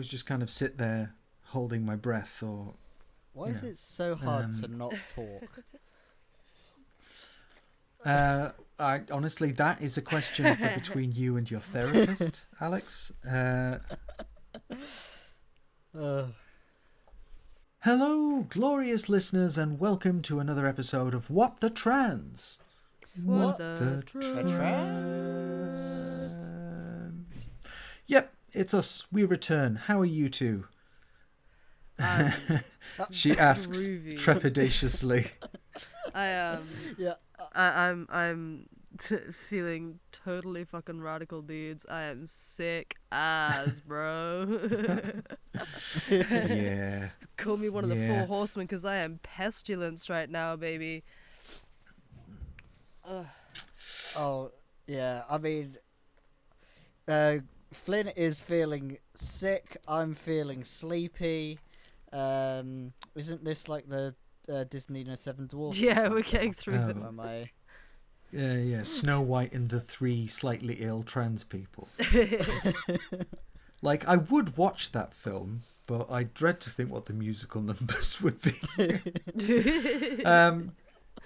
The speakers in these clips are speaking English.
just kind of sit there holding my breath, or Why is it so hard to not talk? Honestly, that is a question for between you and your therapist, Alex. Hello, glorious listeners, and welcome to another episode of What the Trans. What the trans? Yep, it's us. We return. How are you two? She asks trepidatiously. I'm feeling totally fucking radical, dudes. I am sick as, bro. Yeah. Call me one of the four horsemen, because I am pestilence right now, baby. Oh, yeah. I mean, Flynn is feeling sick. I'm feeling sleepy. Isn't this like the Disney Seven Dwarfs? Yeah, we're getting through them. Am I? Yeah, Snow White and the three slightly ill trans people. Like, I would watch that film, but I dread to think what the musical numbers would be.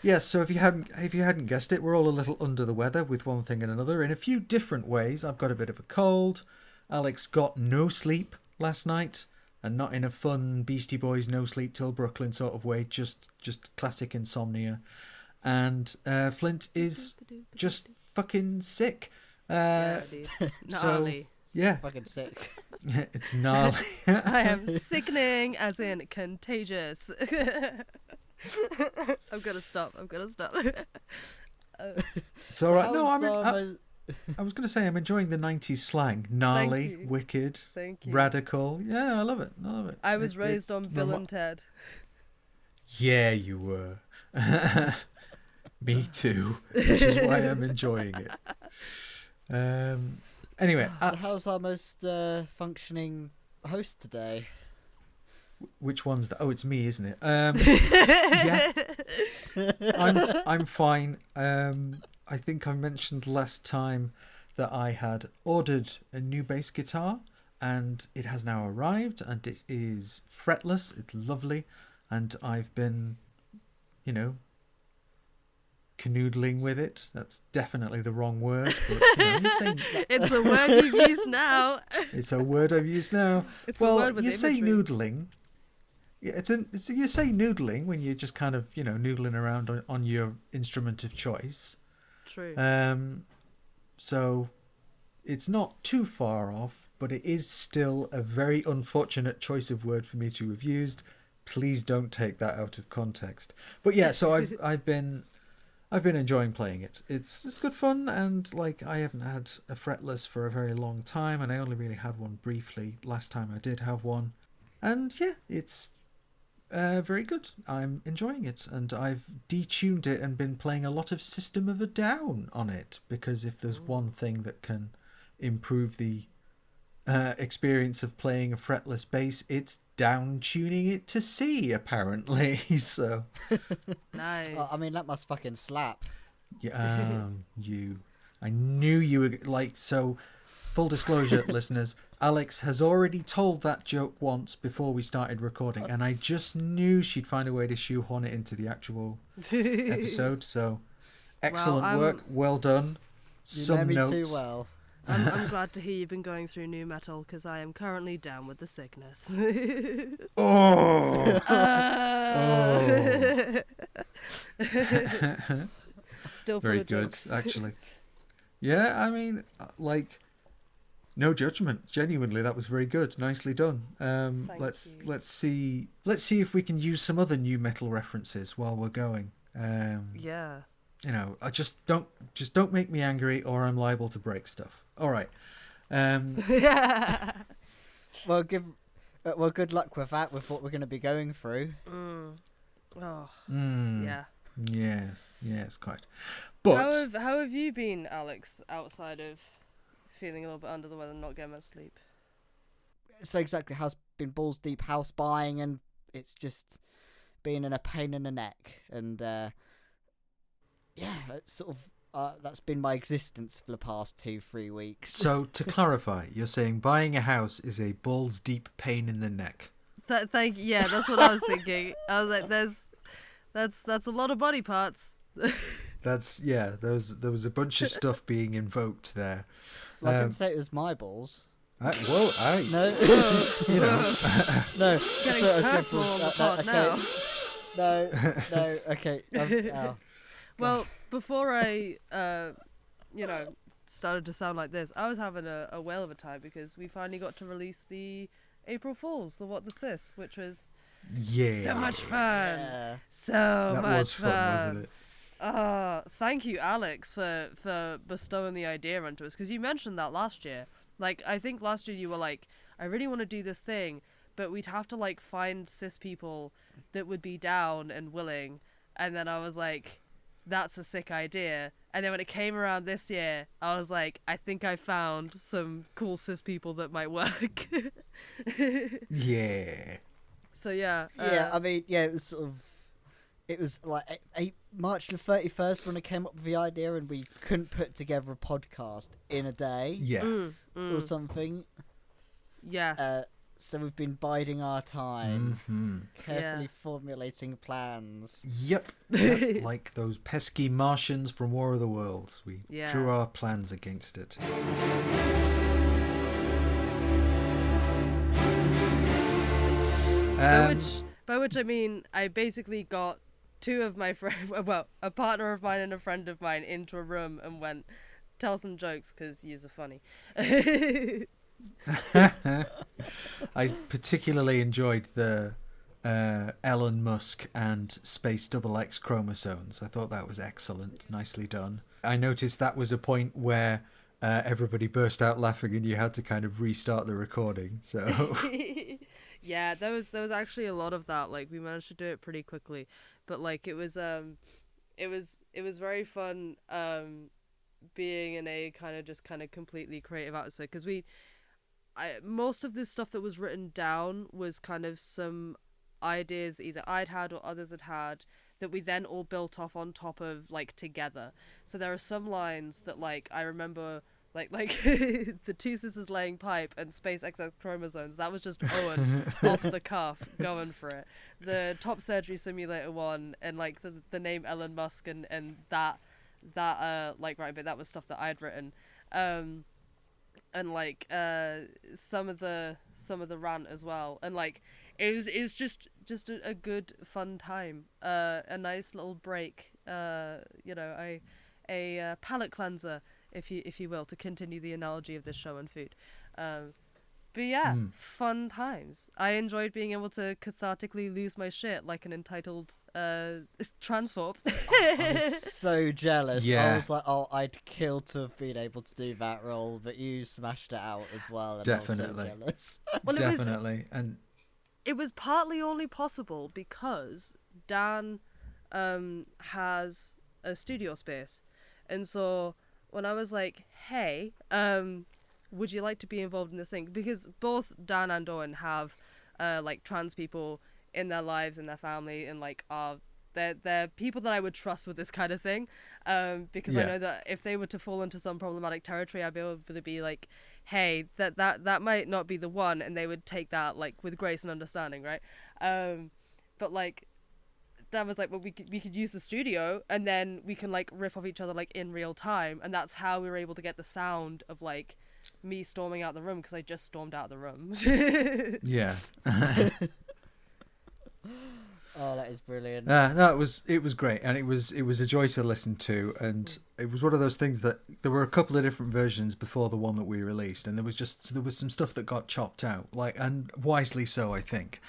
Yeah, so if you hadn't guessed it, we're all a little under the weather with one thing and another in a few different ways. I've got a bit of a cold. Alex got no sleep last night, and not in a fun Beastie Boys no sleep till Brooklyn sort of way, just classic insomnia. And Flint is just fucking sick. Yeah, dude. Gnarly. Yeah. Fucking sick. It's gnarly. I am sickening, as in contagious. I've got to stop. It's all right. No, I was going to say I'm enjoying the 90s slang. Gnarly, wicked, radical. Yeah, I love it. I was raised on Bill and Ted. Yeah, you were. Me too, which is why I'm enjoying it. Anyway. So how's our most functioning host today? Which one's that? Oh, it's me, isn't it? Yeah. I'm fine. I think I mentioned last time that I had ordered a new bass guitar, and it has now arrived, and it is fretless. It's lovely, and I've been, canoodling with it. That's definitely the wrong word, but you're saying it's a word you've used now. It's a word I've used now. It's a word with you imagery. Say noodling. Yeah, you say noodling when you're just kind of noodling around on your instrument of choice. True. So it's not too far off, but it is still a very unfortunate choice of word for me to have used. Please don't take that out of context. But yeah, so I've been enjoying playing it. It's good fun, and I haven't had a fretless for a very long time, and I only really had one briefly last time I did have one. And yeah, it's very good. I'm enjoying it, and I've detuned it and been playing a lot of System of a Down on it, because if there's one thing that can improve the experience of playing a fretless bass, it's down tuning it to C, apparently. So nice. I mean, that must fucking slap. Yeah, I knew you were so. Full disclosure, listeners, Alex has already told that joke once before we started recording, and I just knew she'd find a way to shoehorn it into the actual episode. So, excellent work, well done. You know me too well. I'm glad to hear you've been going through new metal, because I am currently down with the sickness. Still full very of good, jokes. Actually. Yeah, I mean, no judgment. Genuinely, that was very good. Nicely done. Let's see if we can use some other new metal references while we're going. Yeah. I just don't make me angry, or I'm liable to break stuff. All right. Yeah. Well, good luck with that. With what we're going to be going through. Oh. Yeah. Yes, quite. But how have you been, Alex? Outside of feeling a little bit under the weather and not getting much sleep. So exactly, has been balls deep house buying, and it's just been in a pain in the neck, and it's sort of that's been my existence for the past 2-3 weeks. So, to clarify, you're saying buying a house is a balls deep pain in the neck. Thank you. Yeah, that's what I was thinking. I was like, that's a lot of body parts. There was a bunch of stuff being invoked there. I didn't say it was my balls. No. You know. No. Getting personal on the pod now. No, okay. Well, before I, started to sound like this, I was having a whale of a time because we finally got to release the April Fools, the What the Sis, which was so much fun. Yeah. That was fun, wasn't it? Thank you, Alex, for bestowing the idea onto us, because you mentioned that last year. Like, I think last year you were like, I really want to do this thing, but we'd have to, like, find cis people that would be down and willing. And then I was like, that's a sick idea. And then when it came around this year, I was like, I think I found some cool cis people that might work. Yeah. So, yeah. I mean, it was sort of... It was like March the 31st when I came up with the idea, and we couldn't put together a podcast in a day. Yeah. Or something. Yes. So we've been biding our time, carefully Yeah. formulating plans. Yep. Like those pesky Martians from War of the Worlds. We drew our plans against it. By which I mean I basically got two of my friends, well, a partner of mine and a friend of mine into a room and went, tell some jokes because yous are funny. I particularly enjoyed the Elon Musk and Space XX chromosomes. I thought that was excellent. Nicely done. I noticed that was a point where everybody burst out laughing and you had to kind of restart the recording. So yeah, there was actually a lot of that. Like, we managed to do it pretty quickly, but like it was very fun being in a kind of completely creative atmosphere, because most of this stuff that was written down was kind of some ideas either I'd had or others had had that we then all built off on top of, like, together. So there are some lines that, like, I remember, like the two sisters laying pipe and Space XX chromosomes, that was just Owen off the cuff going for it. The top surgery simulator one, and like the name Elon Musk and that like, right, but that was stuff that I'd written. And like some of the rant as well, and like it was just a good fun time, a nice little break, a palate cleanser, if you will, to continue the analogy of this show and food. But yeah, fun times. I enjoyed being able to cathartically lose my shit like an entitled transphobe. I was so jealous. Yeah. I was like, I'd kill to have been able to do that role, but you smashed it out as well. And Definitely. I was so jealous. Well, Definitely. And it was partly only possible because Dan has a studio space. And so when I was like, hey, would you like to be involved in this thing? Because both Dan and Owen have like trans people in their lives, in their family, and like they're people that I would trust with this kind of thing, because I know that if they were to fall into some problematic territory, I'd be able to be like, hey, that might not be the one, and they would take that like with grace and understanding, right? But like Dan was like, well, we could use the studio, and then we can like riff off each other like in real time, and that's how we were able to get the sound of like me storming out the room, because I just stormed out of the room. yeah. Oh, that is brilliant. No, it was great, and it was a joy to listen to, and it was one of those things that there were a couple of different versions before the one that we released, and there was some stuff that got chopped out, like, and wisely so, I think.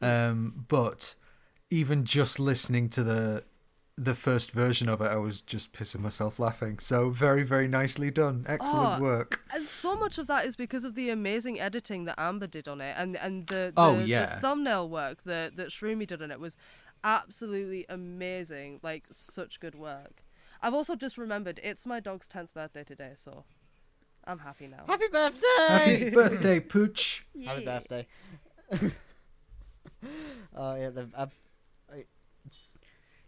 But even just listening to the first version of it, I was just pissing myself laughing. So very, very nicely done. Excellent work. And so much of that is because of the amazing editing that Amber did on it, and the thumbnail work that Shroomy did on it was absolutely amazing. Like, such good work. I've also just remembered it's my dog's 10th birthday today, so I'm happy now. Happy birthday! Happy birthday, Pooch. Yeah. Happy birthday. Oh yeah,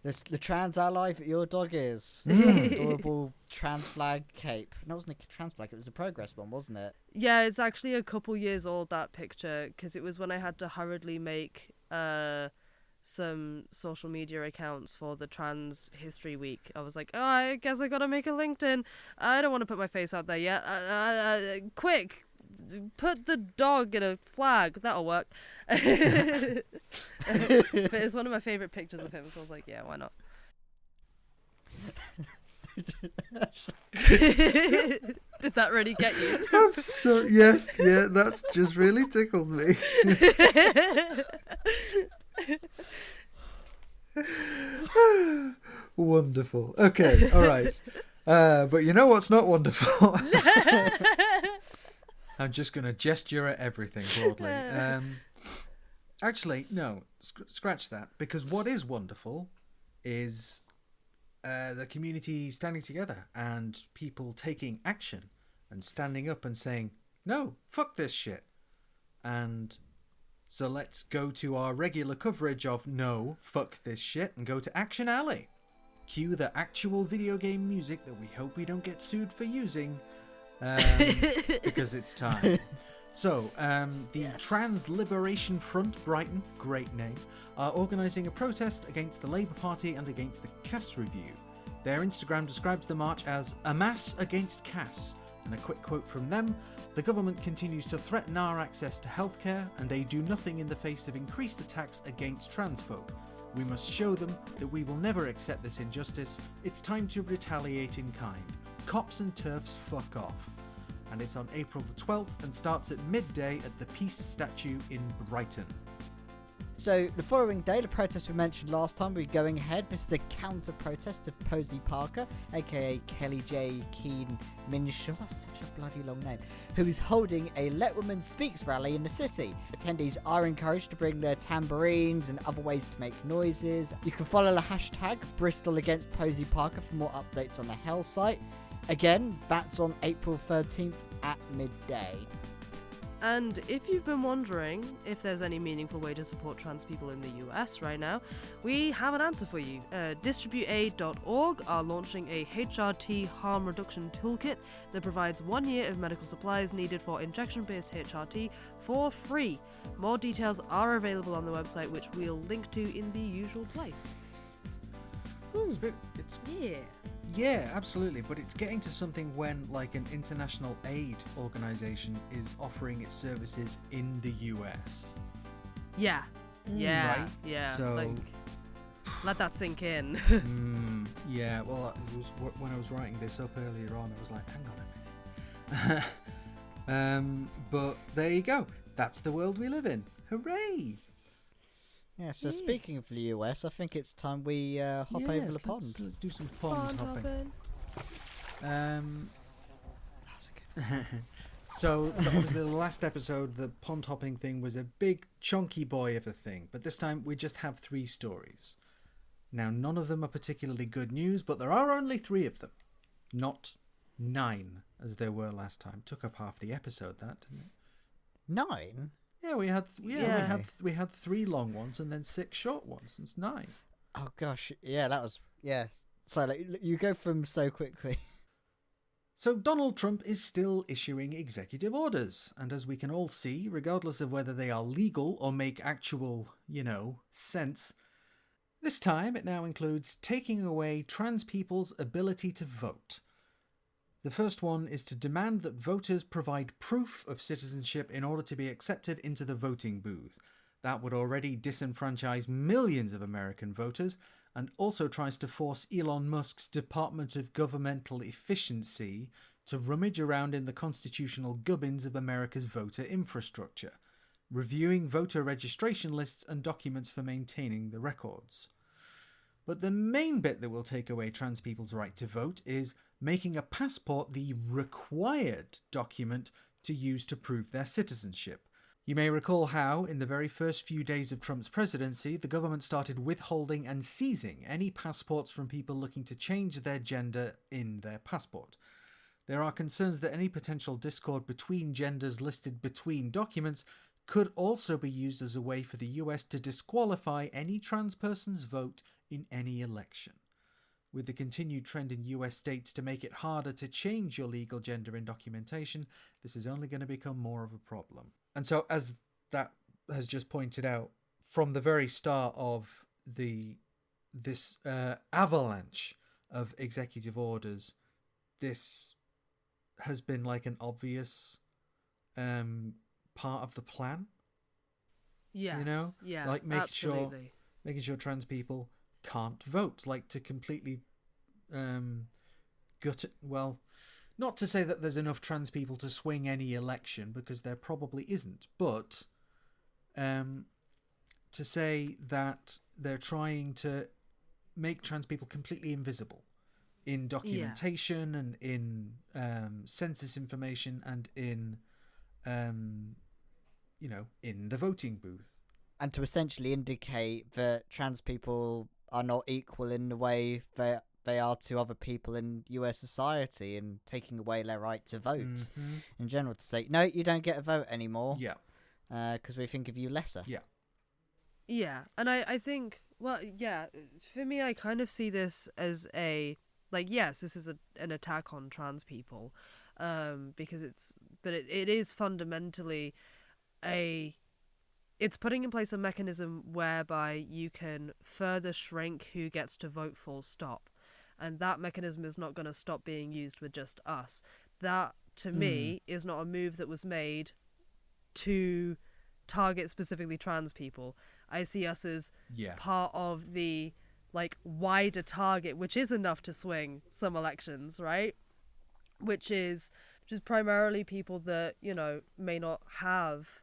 The trans ally that your dog is. Adorable trans flag cape. No, it wasn't a trans flag, it was a progress one, wasn't it? Yeah, it's actually a couple years old, that picture, because it was when I had to hurriedly make some social media accounts for the Trans History Week. I was like, oh, I guess I gotta make a LinkedIn. I don't want to put my face out there yet. Quick, put the dog in a flag. That'll work. But it's one of my favourite pictures of him, so I was like, yeah, why not? Did that really get you? Yes, yeah, that's just really tickled me. Wonderful. Okay, all right. But you know what's not wonderful? I'm just going to gesture at everything broadly. Actually, no, scratch that. Because what is wonderful is the community standing together and people taking action and standing up and saying, no, fuck this shit. And so let's go to our regular coverage of no, fuck this shit, and go to Action Alley. Cue the actual video game music that we hope we don't get sued for using, because it's time. So, the Trans Liberation Front, Brighton, great name, are organising a protest against the Labour Party and against the Cass Review. Their Instagram describes the march as a mass against Cass. And a quick quote from them: the government continues to threaten our access to healthcare, and they do nothing in the face of increased attacks against trans folk. We must show them that we will never accept this injustice. It's time to retaliate in kind. Cops and TERFs fuck off. And it's on April the 12th and starts at midday at the Peace Statue in Brighton. So the following day, the protest we mentioned last time, we're going ahead. This is a counter-protest of Posey Parker, aka Kelly J. Keane Minshaw, such a bloody long name, who is holding a Let Women Speaks rally in the city. Attendees are encouraged to bring their tambourines and other ways to make noises. You can follow the hashtag Bristol Against Posey Parker for more updates on the Hell site. Again, that's on April 13th at midday. And if you've been wondering if there's any meaningful way to support trans people in the US right now, we have an answer for you. DistributeAid.org are launching a HRT harm reduction toolkit that provides 1 year of medical supplies needed for injection-based HRT for free. More details are available on the website, which we'll link to in the usual place. Yeah, absolutely, but it's getting to something when, like, an international aid organisation is offering its services in the US. Yeah. Yeah. Right? Yeah. So, like, let that sink in. Yeah, well, it was, when I was writing this up earlier on, I was like, hang on a minute. But there you go. That's the world we live in. Hooray! Yeah, so speaking of the US, I think it's time we hop over the pond. Let's do some pond hopping. That's a good So, obviously the last episode, the pond hopping thing was a big chunky boy of a thing, but this time we just have 3 stories. Now, none of them are particularly good news, but there are only 3 of them. Not 9, as there were last time. Took up half the episode, that, didn't it? 9? Yeah, we had 3 long ones and then 6 short ones. It's 9. Oh gosh, yeah, that was So like, you go from so quickly. So Donald Trump is still issuing executive orders, and as we can all see, regardless of whether they are legal or make actual, sense, this time it now includes taking away trans people's ability to vote. The first one is to demand that voters provide proof of citizenship in order to be accepted into the voting booth. That would already disenfranchise millions of American voters, and also tries to force Elon Musk's Department of Governmental Efficiency to rummage around in the constitutional gubbins of America's voter infrastructure, reviewing voter registration lists and documents for maintaining the records. But the main bit that will take away trans people's right to vote is making a passport the required document to use to prove their citizenship. You may recall how, in the very first few days of Trump's presidency, the government started withholding and seizing any passports from people looking to change their gender in their passport. There are concerns that any potential discord between genders listed between documents could also be used as a way for the US to disqualify any trans person's vote in any election. With the continued trend in US states to make it harder to change your legal gender in documentation, this is only going to become more of a problem. And so, as that has just pointed out, from the very start of this avalanche of executive orders, this has been like an obvious part of the plan. Yes. You know? Yeah. Like Absolutely. making sure trans people can't vote, like to completely gut it. Well, not to say that there's enough trans people to swing any election, because there probably isn't, but to say that they're trying to make trans people completely invisible in documentation and in census information and in in the voting booth, and to essentially indicate that trans people are not equal in the way that they are to other people in US society, and taking away their right to vote in general, to say, no, you don't get a vote anymore. Yeah. Because we think of you lesser. Yeah. Yeah. And I think, well, yeah, for me, I kind of see this as yes, this is an attack on trans people, because it is fundamentally it's putting in place a mechanism whereby you can further shrink who gets to vote, full stop. And that mechanism is not going to stop being used with just us. That, to me, is not a move that was made to target specifically trans people. I see us as part of the wider target, which is enough to swing some elections, right? Which is primarily people that, may not have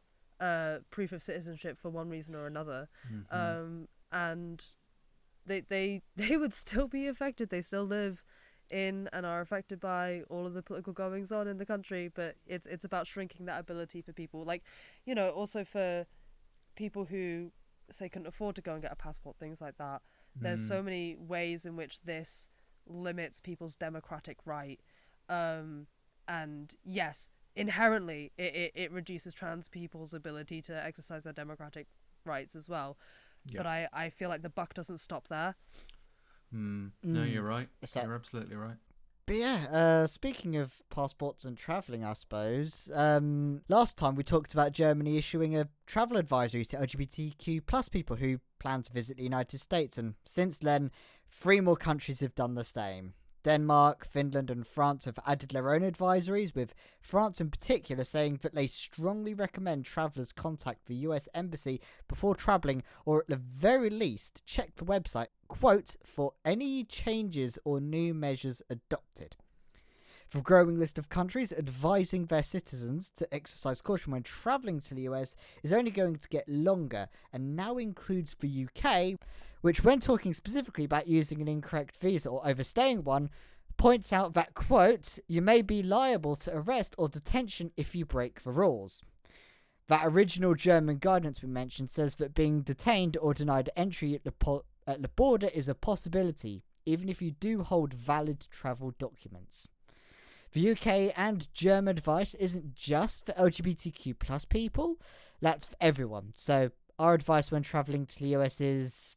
proof of citizenship for one reason or another, and they would still be affected. They still live in and are affected by all of the political goings on in the country, but it's about shrinking that ability for people, also for people who say couldn't afford to go and get a passport, things like that. There's so many ways in which this limits people's democratic right, and yes, inherently it reduces trans people's ability to exercise their democratic rights as well. But I feel like the buck doesn't stop there. No, you're right. You're absolutely right. But yeah, speaking of passports and travelling, I suppose, last time we talked about Germany issuing a travel advisory to LGBTQ plus people who plan to visit the United States, and since then 3 more countries have done the same. Denmark, Finland and France have added their own advisories, with France in particular saying that they strongly recommend travellers contact the US Embassy before travelling, or at the very least check the website, quote, for any changes or new measures adopted. The growing list of countries advising their citizens to exercise caution when travelling to the US is only going to get longer, and now includes the UK, which, when talking specifically about using an incorrect visa or overstaying one, points out that, quote, you may be liable to arrest or detention if you break the rules. That original German guidance we mentioned says that being detained or denied entry at the border is a possibility, even if you do hold valid travel documents. The UK and German advice isn't just for LGBTQ plus people, that's for everyone. So our advice when travelling to the US is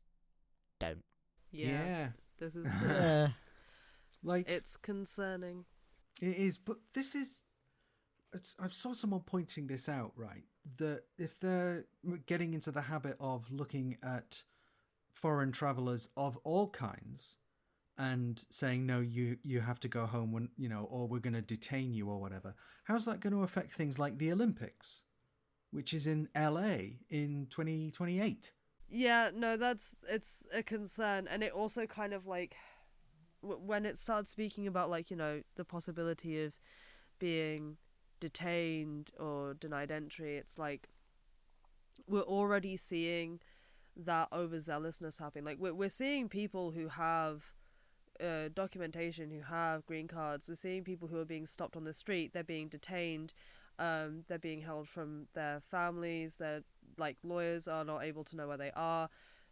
don't. Yeah. This is it's concerning. It is, but I saw someone pointing this out, right? That if they're getting into the habit of looking at foreign travellers of all kinds and saying, no, you have to go home when, or we're going to detain you or whatever, how's that going to affect things like the Olympics, which is in LA in 2028? Yeah, no, it's a concern. And it also kind of when it starts speaking about the possibility of being detained or denied entry, it's we're already seeing that overzealousness happening. We're seeing people who have documentation, who have green cards. We're seeing people who are being stopped on the street. They're being detained. They're being held from their families. Their lawyers are not able to know where they are.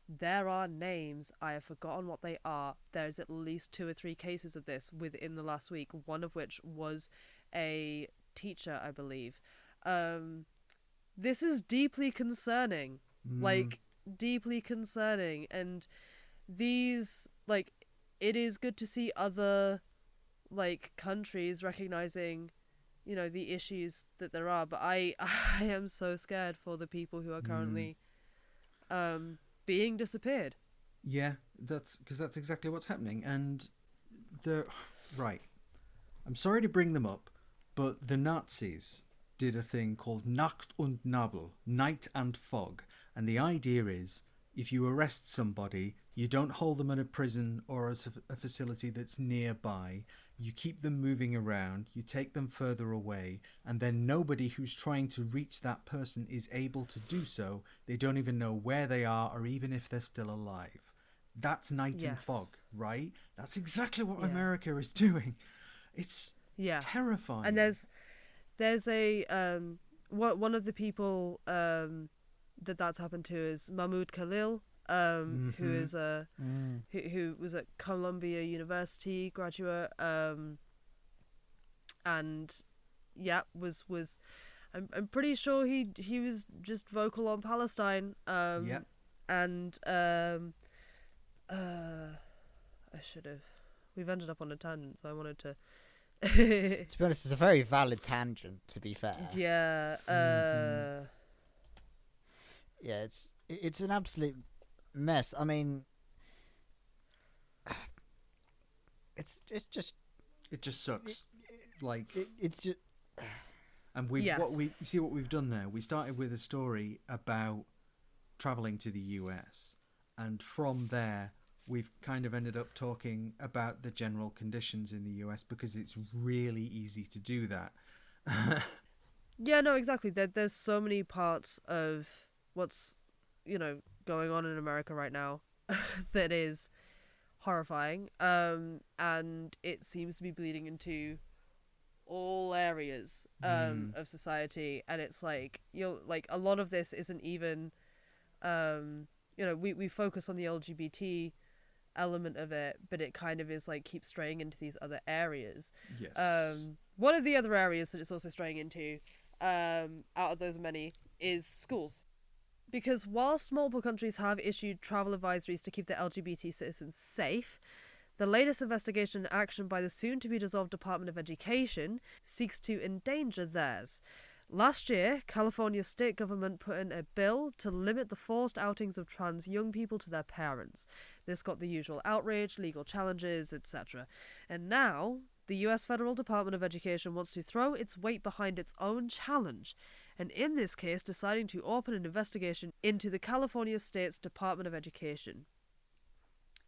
There are names, I have forgotten what they are. There's at least 2 or 3 cases of this within the last week, one of which was a teacher, I believe. This is deeply concerning. Deeply concerning. And these, like, it is good to see other, like, countries recognizing, you know, the issues that there are, but I am so scared for the people who are currently being disappeared. Yeah, that's exactly what's happening. And right, I'm sorry to bring them up, but the Nazis did a thing called Nacht und Nebel, night and fog, and the idea is, if you arrest somebody, you don't hold them in a prison or a facility that's nearby. You keep them moving around, you take them further away, and then nobody who's trying to reach that person is able to do so. They don't even know where they are or even if they're still alive. That's night and fog, right? That's exactly what America is doing. It's terrifying. And there's a one of the people that's happened to is Mahmoud Khalil, who is who was at Columbia University graduate, and was I'm pretty sure he was just vocal on Palestine, and I should have. We've ended up on a tangent, so I wanted to. To be honest, it's a very valid tangent. To be fair. Yeah. Yeah, it's an absolute mess. I mean, it just sucks. It's just. And what we've done there. We started with a story about traveling to the US, and from there we've kind of ended up talking about the general conditions in the US because it's really easy to do that. Yeah, no, exactly. There's so many parts of what's, you know, going on in America right now that is horrifying, and it seems to be bleeding into all areas of society, and it's like, like, a lot of this isn't even we focus on the LGBT element of it, but it kind of is like keeps straying into these other areas. Yes. One of the other areas that it's also straying into, out of those many, is schools. Because whilst multiple countries have issued travel advisories to keep their LGBT citizens safe, the latest investigation and action by the soon-to-be-dissolved Department of Education seeks to endanger theirs. Last year, California's state government put in a bill to limit the forced outings of trans young people to their parents. This got the usual outrage, legal challenges, etc. And now, the US Federal Department of Education wants to throw its weight behind its own challenge, and in this case deciding to open an investigation into the California State's Department of Education.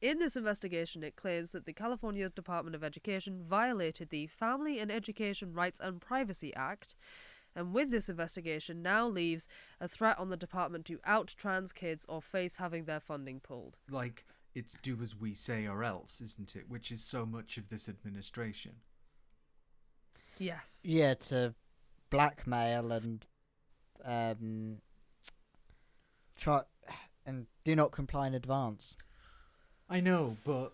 In this investigation, it claims that the California Department of Education violated the Family and Education Rights and Privacy Act, and with this investigation now leaves a threat on the department to out trans kids or face having their funding pulled. Like, it's do as we say or else, isn't it? Which is so much of this administration. Yes. Yeah, to blackmail and try and do not comply in advance. I know, but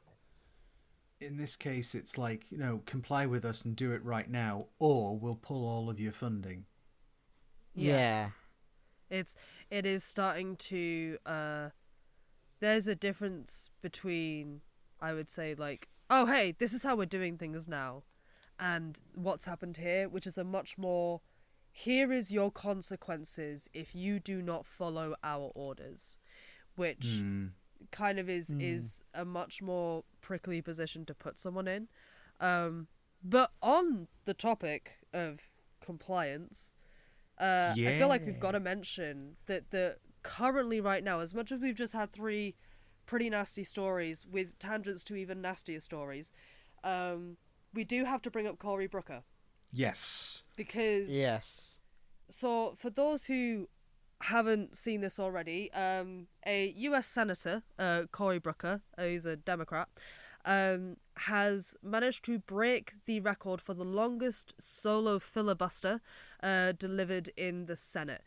in this case, it's like, comply with us and do it right now, or we'll pull all of your funding. Yeah. It is starting to, there's a difference between, I would say, like, oh, hey, this is how we're doing things now, and what's happened here, which is a much more, here is your consequences if you do not follow our orders, which kind of is a much more prickly position to put someone in. But on the topic of compliance, I feel like we've got to mention that currently right now, as much as we've just had 3 pretty nasty stories with tangents to even nastier stories, we do have to bring up Cory Booker. Yes. Because... Yes. So, for those who haven't seen this already, a US Senator, Cory Booker, who's a Democrat, has managed to break the record for the longest solo filibuster delivered in the Senate,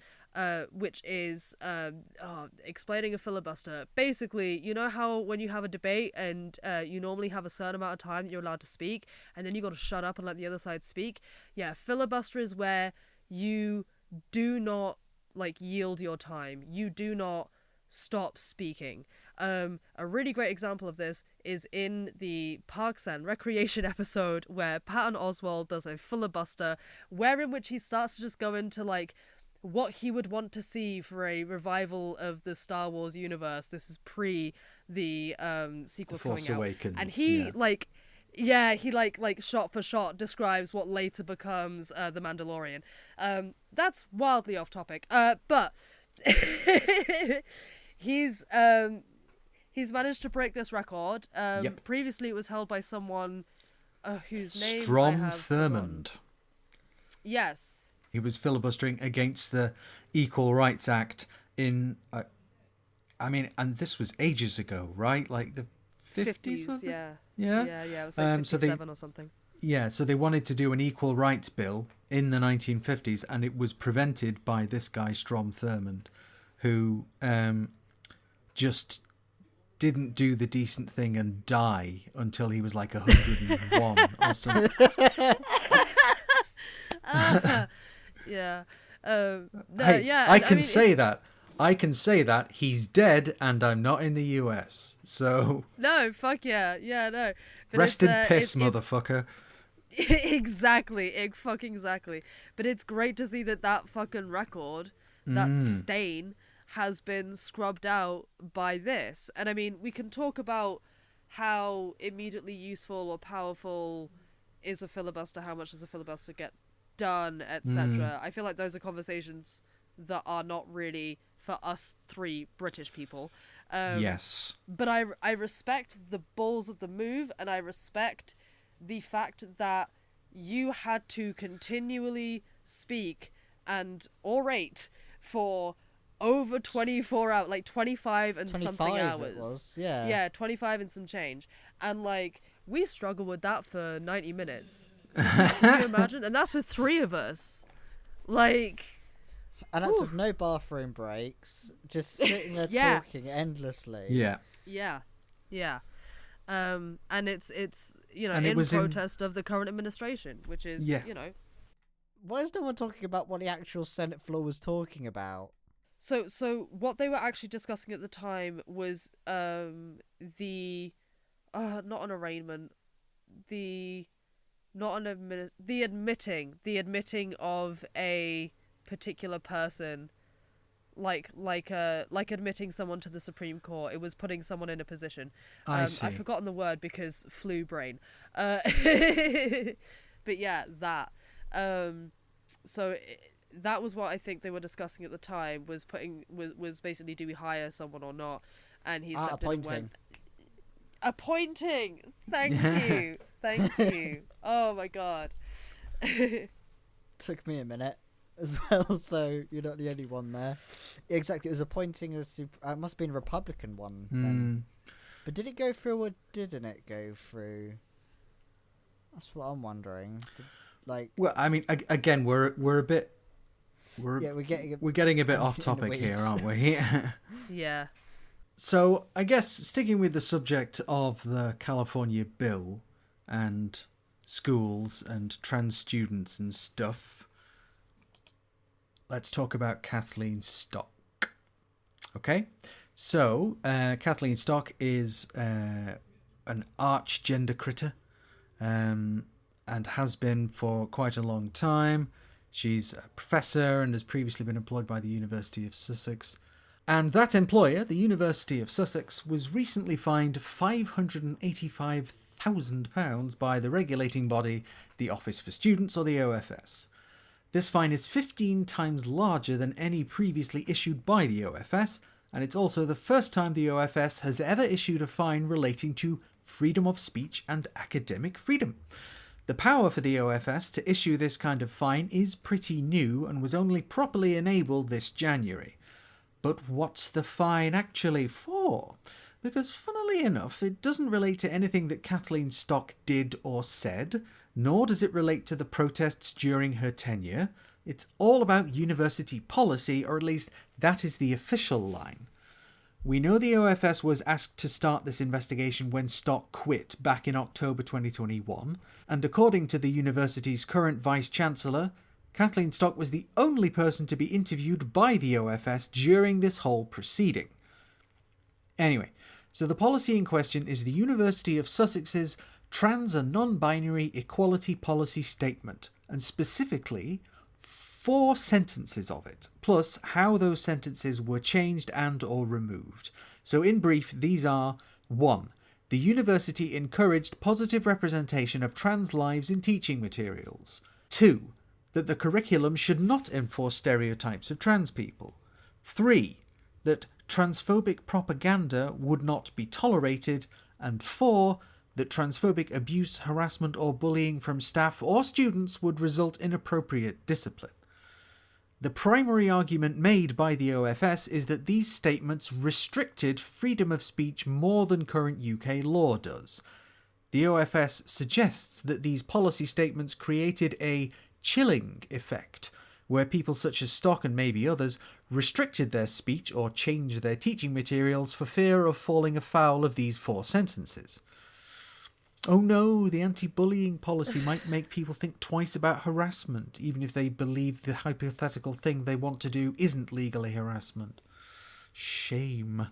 which is explaining a filibuster. Basically, you know how when you have a debate and you normally have a certain amount of time that you're allowed to speak, and then you got to shut up and let the other side speak? Yeah, filibuster is where you do not yield your time. You do not stop speaking. A really great example of this is in the Parks and Recreation episode where Patton Oswalt does a filibuster, in which he starts to just go into like what he would want to see for a revival of the Star Wars universe. This is pre the sequels coming out. Awakens, and he he shot for shot describes what later becomes The Mandalorian. That's wildly off topic. But he's managed to break this record. Previously it was held by someone whose name Strom Thurmond. Yes. He was filibustering against the Equal Rights Act in, and this was ages ago, right? Like the 50s? Yeah. Yeah? Yeah, it was like 57 or something. Yeah, so they wanted to do an equal rights bill in the 1950s, and it was prevented by this guy, Strom Thurmond, who just didn't do the decent thing and die until he was like 101 or something. Yeah. I can say that. I can say that he's dead and I'm not in the US. So no, fuck yeah. Yeah, no. But rest in piss, motherfucker. Exactly. Fucking exactly. But it's great to see that fucking record, that stain, has been scrubbed out by this. And I mean, we can talk about how immediately useful or powerful is a filibuster, how much does a filibuster get done, etc. I feel like those are conversations that are not really for us three British people. Yes. But I respect the balls of the move, and I respect the fact that you had to continually speak and orate for over 24 hours, like 25 and something hours. It was, yeah. Yeah, 25 and some change. And like, we struggle with that for 90 minutes. Can you imagine? And that's with three of us. Like... And that's with no bathroom breaks, just sitting there talking endlessly. Yeah. Yeah. And it's and in protest of the current administration, which is, Why is no one talking about what the actual Senate floor was talking about? So what they were actually discussing at the time was the admitting of a particular person, like admitting someone to the Supreme Court. It was putting someone in a position. I see. I've forgotten the word because flu brain. But yeah, that. That was what I think they were discussing at the time, was basically, do we hire someone or not? And he stepped in and went, appointing. Thank you. Oh my god. Took me a minute as well, so you're not the only one there. Exactly, it was appointing it must have been a Republican one then. But did it go through or didn't it go through? That's what I'm wondering. Well, I mean, again, we're getting a bit off topic here, aren't we? Yeah. So I guess sticking with the subject of the California bill and schools and trans students and stuff, let's talk about Kathleen Stock. Okay? So, Kathleen Stock is an arch gender critter and has been for quite a long time. She's a professor and has previously been employed by the University of Sussex. And that employer, the University of Sussex, was recently fined £585,000 by the regulating body, the Office for Students, or the OFS. This fine is 15 times larger than any previously issued by the OFS, and it's also the first time the OFS has ever issued a fine relating to freedom of speech and academic freedom. The power for the OFS to issue this kind of fine is pretty new and was only properly enabled this January. But what's the fine actually for? Because funnily enough, it doesn't relate to anything that Kathleen Stock did or said, nor does it relate to the protests during her tenure. It's all about university policy, or at least that is the official line. We know the OFS was asked to start this investigation when Stock quit back in October 2021, and according to the university's current Vice-Chancellor, Kathleen Stock was the only person to be interviewed by the OFS during this whole proceeding. Anyway, so the policy in question is the University of Sussex's Trans and Non-Binary Equality Policy Statement, and specifically 4 sentences of it, plus how those sentences were changed and or removed. So in brief, these are: 1. The university encouraged positive representation of trans lives in teaching materials. 2. That the curriculum should not enforce stereotypes of trans people. 3. That transphobic propaganda would not be tolerated. And 4. That transphobic abuse, harassment or bullying from staff or students would result in appropriate discipline. The primary argument made by the OFS is that these statements restricted freedom of speech more than current UK law does. The OFS suggests that these policy statements created a chilling effect, where people such as Stock and maybe others restricted their speech or changed their teaching materials for fear of falling afoul of these 4 sentences. Oh no, the anti-bullying policy might make people think twice about harassment, even if they believe the hypothetical thing they want to do isn't legally harassment. Shame.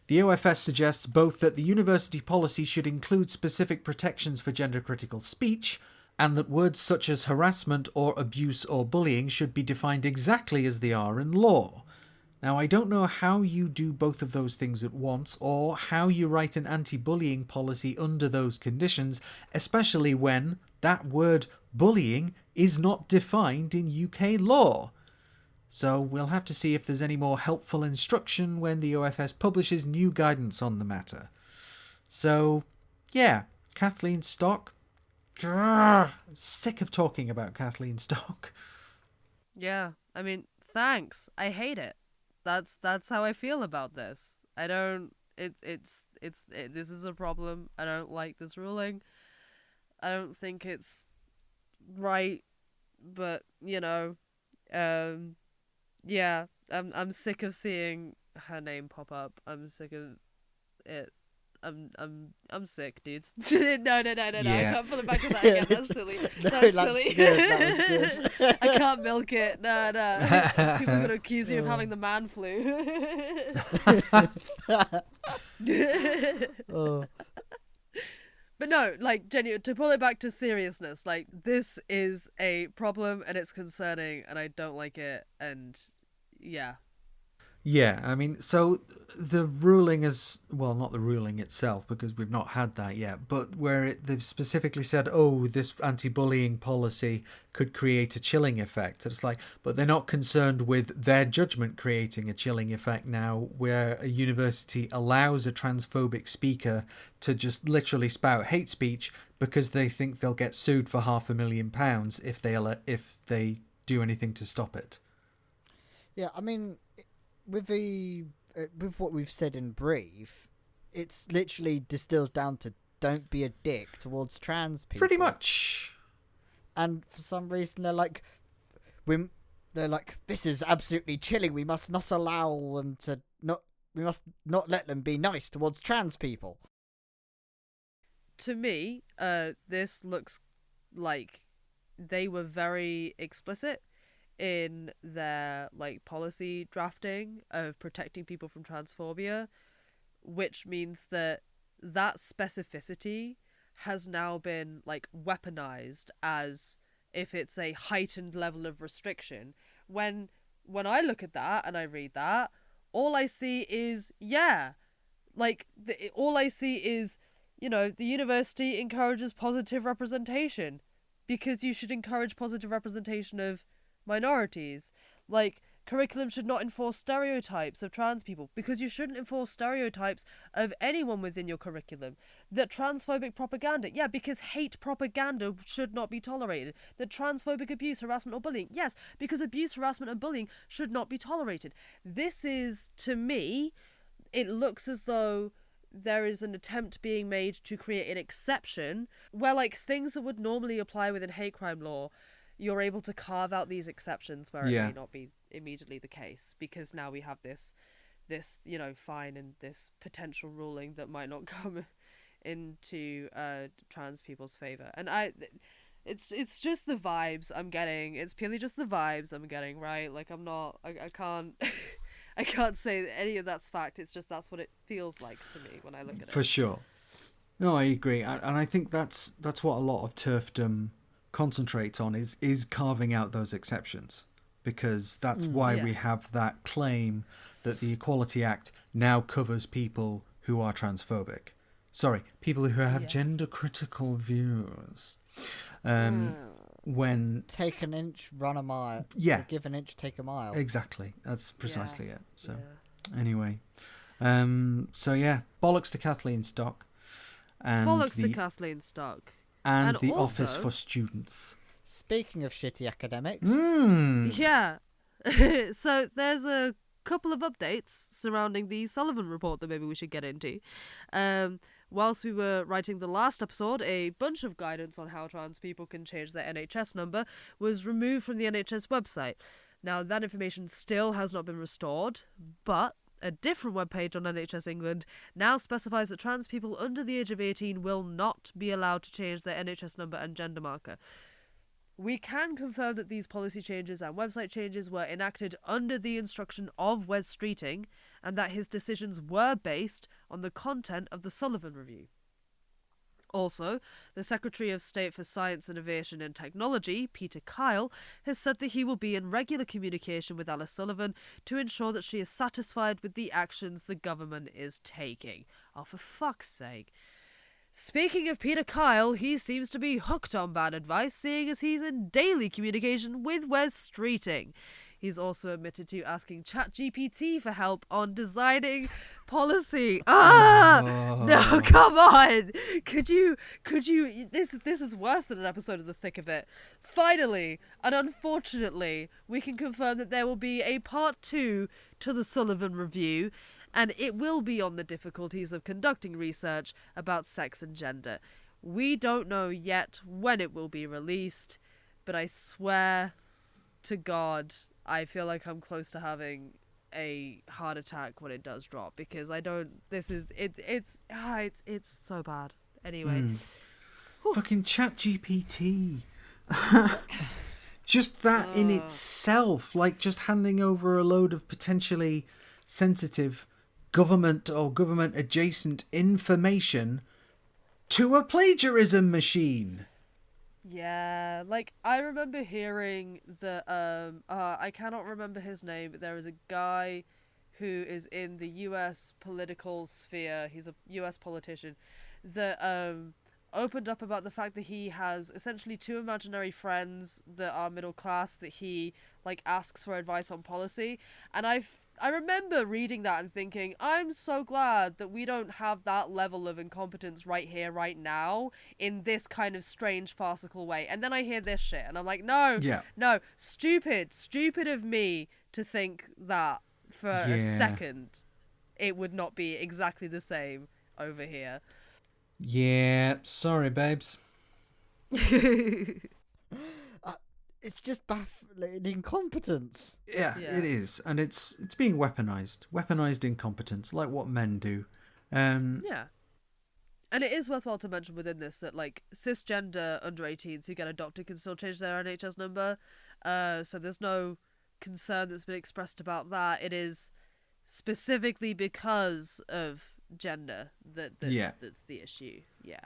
The OFS suggests both that the university policy should include specific protections for gender-critical speech, and that words such as harassment or abuse or bullying should be defined exactly as they are in law. Now, I don't know how you do both of those things at once, or how you write an anti-bullying policy under those conditions, especially when that word bullying is not defined in UK law. So we'll have to see if there's any more helpful instruction when the OFS publishes new guidance on the matter. So, yeah, Kathleen Stock. Grrr, I'm sick of talking about Kathleen Stock. Yeah, I mean, thanks. I hate it. That's how I feel about this. I don't. This is a problem. I don't like this ruling. I don't think it's right. But yeah. I'm sick of seeing her name pop up. I'm sick of it. I'm sick, dudes. No. Yeah. I can't pull it back to that again. That's silly. No, That's that's silly. good. That was good. I can't milk it. No. People are gonna accuse you of having the man flu. Oh. But no, like, genuine, to pull it back to seriousness, like, this is a problem and it's concerning and I don't like it, and yeah. Yeah, I mean, so the ruling is, well, not the ruling itself, because we've not had that yet, but where they've specifically said, oh, this anti-bullying policy could create a chilling effect. It's like, but they're not concerned with their judgment creating a chilling effect now, where a university allows a transphobic speaker to just literally spout hate speech because they think they'll get sued for £500,000 if they do anything to stop it. Yeah, I mean, with what we've said in brief, it's literally distills down to don't be a dick towards trans people. Pretty much. And for some reason they're like, this is absolutely chilling. We must not allow them to we must not let them be nice towards trans people. To me, this looks like they were very explicit in their policy drafting of protecting people from transphobia, which means that specificity has now been weaponized as if it's a heightened level of restriction, when I look at that and I read that, all I see is all I see is the university encourages positive representation because you should encourage positive representation of minorities. Curriculum should not enforce stereotypes of trans people because you shouldn't enforce stereotypes of anyone within your curriculum. That transphobic propaganda, because hate propaganda should not be tolerated. That transphobic abuse, harassment or bullying, yes, because abuse, harassment and bullying should not be tolerated. This is, to me, it looks as though there is an attempt being made to create an exception where things that would normally apply within hate crime law, you're able to carve out these exceptions where it may not be immediately the case, because now we have this fine and this potential ruling that might not come into trans people's favor. And it's just the vibes I'm getting. It's purely just the vibes I'm getting, right? I can't I can't say that any of that's fact. It's just that's what it feels like to me when I look at it. For sure. No, I agree, and I think that's what a lot of turfdom concentrates on is carving out those exceptions, because that's why we have that claim that the Equality Act now covers people who are transphobic. Sorry, people who have gender critical views. When take an inch, run a mile. Yeah. Or give an inch, take a mile. Exactly. That's precisely it. So anyway, bollocks to Kathleen Stock. And bollocks to Kathleen Stock. And the also, Office for Students. Speaking of shitty academics. Yeah. So there's a couple of updates surrounding the Sullivan report that maybe we should get into. Whilst we were writing the last episode, a bunch of guidance on how trans people can change their NHS number was removed from the NHS website. Now, that information still has not been restored, but a different webpage on NHS England now specifies that trans people under the age of 18 will not be allowed to change their NHS number and gender marker. We can confirm that these policy changes and website changes were enacted under the instruction of Wes Streeting, and that his decisions were based on the content of the Sullivan Review. Also, the Secretary of State for Science, Innovation and Technology, Peter Kyle, has said that he will be in regular communication with Alice Sullivan to ensure that she is satisfied with the actions the government is taking. Oh, for fuck's sake. Speaking of Peter Kyle, he seems to be hooked on bad advice, seeing as he's in daily communication with Wes Streeting. He's also admitted to asking ChatGPT for help on designing policy. No, come on. Could you, this is worse than an episode of The Thick of It. Finally, and unfortunately, we can confirm that there will be a part 2 to the Sullivan Review, and it will be on the difficulties of conducting research about sex and gender. We don't know yet when it will be released, but I swear to God, I feel like I'm close to having a heart attack when it does drop, because I don't. This is it's so bad. Anyway, fucking ChatGPT. Just that in itself, like just handing over a load of potentially sensitive government or government adjacent information to a plagiarism machine. Yeah, like I remember hearing that I cannot remember his name, but there is a guy who is in the US political sphere. He's a US politician that opened up about the fact that he has essentially 2 imaginary friends that are middle class that he like asks for advice on policy, and I remember reading that and thinking, I'm so glad that we don't have that level of incompetence right here, right now, in this kind of strange, farcical way. And then I hear this shit, and I'm like, no, stupid of me to think that for a second it would not be exactly the same over here. Yeah, sorry, babes. It's just baffling incompetence. Yeah, it is, and it's being weaponized incompetence, like what men do. Yeah, and it is worthwhile to mention within this that like cisgender under 18s who get adopted can still change their NHS number. So there's no concern that's been expressed about that. It is specifically because of gender that's the issue. Yeah,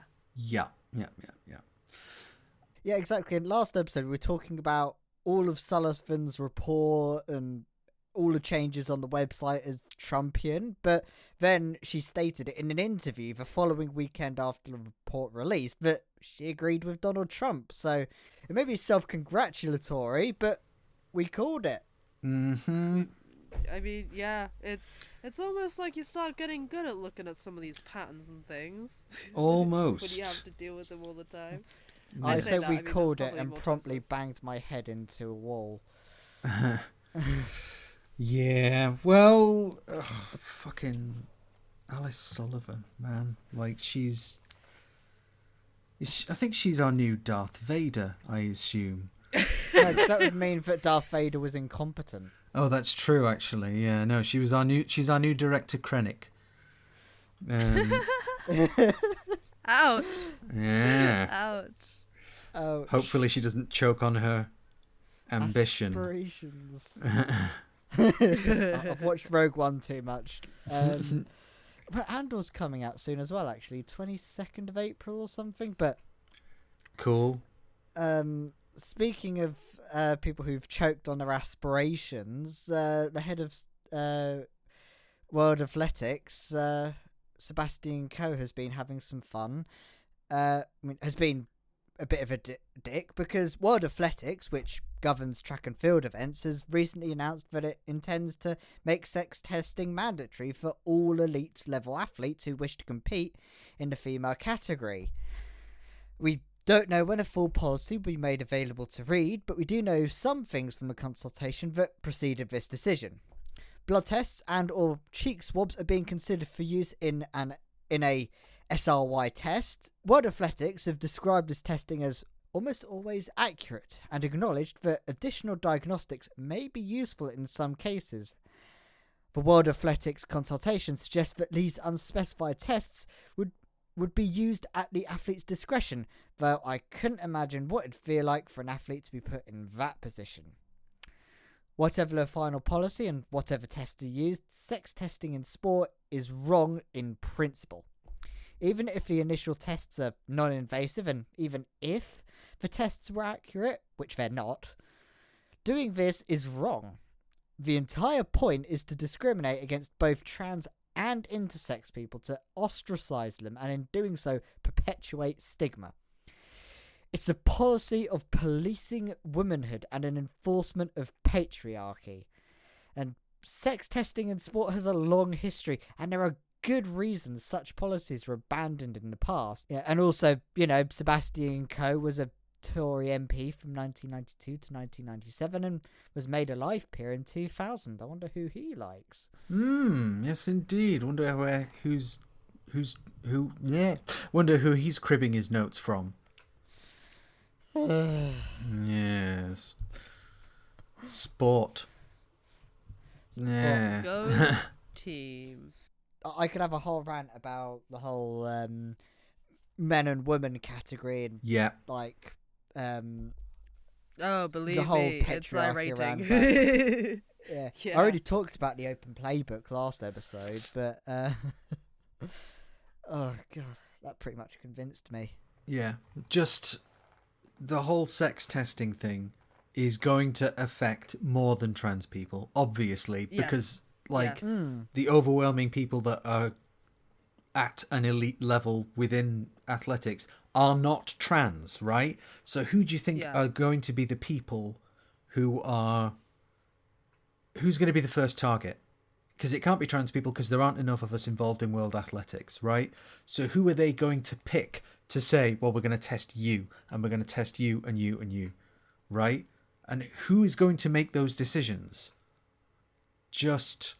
exactly. In last episode, we were talking about all of Sullivan's report and all the changes on the website as Trumpian, but then she stated it in an interview the following weekend after the report released that she agreed with Donald Trump. So it may be self-congratulatory, but we called it. Mm-hmm. I mean, yeah, it's almost like you start getting good at looking at some of these patterns and things. Almost. When you have to deal with them all the time. I said we called it and promptly banged my head into a wall. Yeah, well, fucking Alice Sullivan, man. Like, I think she's our new Darth Vader, I assume. No, 'cause that would mean that Darth Vader was incompetent. Oh, that's true, actually. Yeah, no, she's our new director, Krennic. Ouch. Yeah. Ouch. Oh, hopefully she doesn't choke on her ambition. Aspirations. I've watched Rogue One too much. But Andor's coming out soon as well, actually, 22nd of April or something. But cool. Speaking of people who've choked on their aspirations, the head of World Athletics, Sebastian Coe, has been having some fun. Has been a bit of a dick because World Athletics, which governs track and field events, has recently announced that it intends to make sex testing mandatory for all elite level athletes who wish to compete in the female category. We don't know when a full policy will be made available to read, but we do know some things from the consultation that preceded this decision. Blood tests and or cheek swabs are being considered for use in a SRY test. World Athletics have described this testing as almost always accurate and acknowledged that additional diagnostics may be useful in some cases. The World Athletics consultation suggests that these unspecified tests would be used at the athlete's discretion, though I couldn't imagine what it'd feel like for an athlete to be put in that position. Whatever the final policy and whatever tests are used, sex testing in sport is wrong in principle. Even if the initial tests are non-invasive, and even if the tests were accurate, which they're not, doing this is wrong. The entire point is to discriminate against both trans and intersex people, to ostracize them, and in doing so perpetuate stigma. It's a policy of policing womanhood and an enforcement of patriarchy. And sex testing in sport has a long history, and there are good reasons such policies were abandoned in the past. Yeah, and also, Sebastian Coe was a Tory MP from 1992 to 1997 and was made a life peer in 2000. I wonder who he likes. Yes, indeed. Wonder who. Yeah. Wonder who he's cribbing his notes from. Yes. Sport. Yeah. Go team. I could have a whole rant about the whole men and women category and believe the whole me, it's around irritating. Yeah. I already talked about the open playbook last episode, but oh god, that pretty much convinced me. Yeah, just the whole sex testing thing is going to affect more than trans people, obviously, because the overwhelming people that are at an elite level within athletics are not trans, right? So who do you think are going to be the people who's going to be the first target? Because it can't be trans people because there aren't enough of us involved in world athletics, right? So who are they going to pick to say, well, we're going to test you, and we're going to test you and you and you, right? And who is going to make those decisions? Just...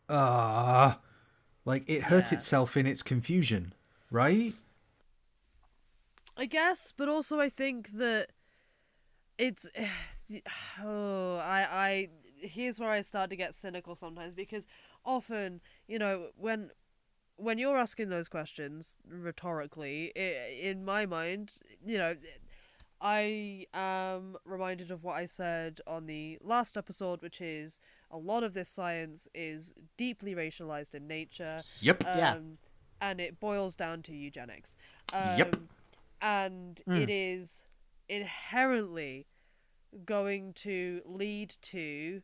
it hurt itself in its confusion, right? I guess, but also I think that it's... here's where I start to get cynical sometimes, because often, when you're asking those questions rhetorically, in my mind, I am reminded of what I said on the last episode, which is a lot of this science is deeply racialized in nature. Yep. And it boils down to eugenics. And it is inherently going to lead to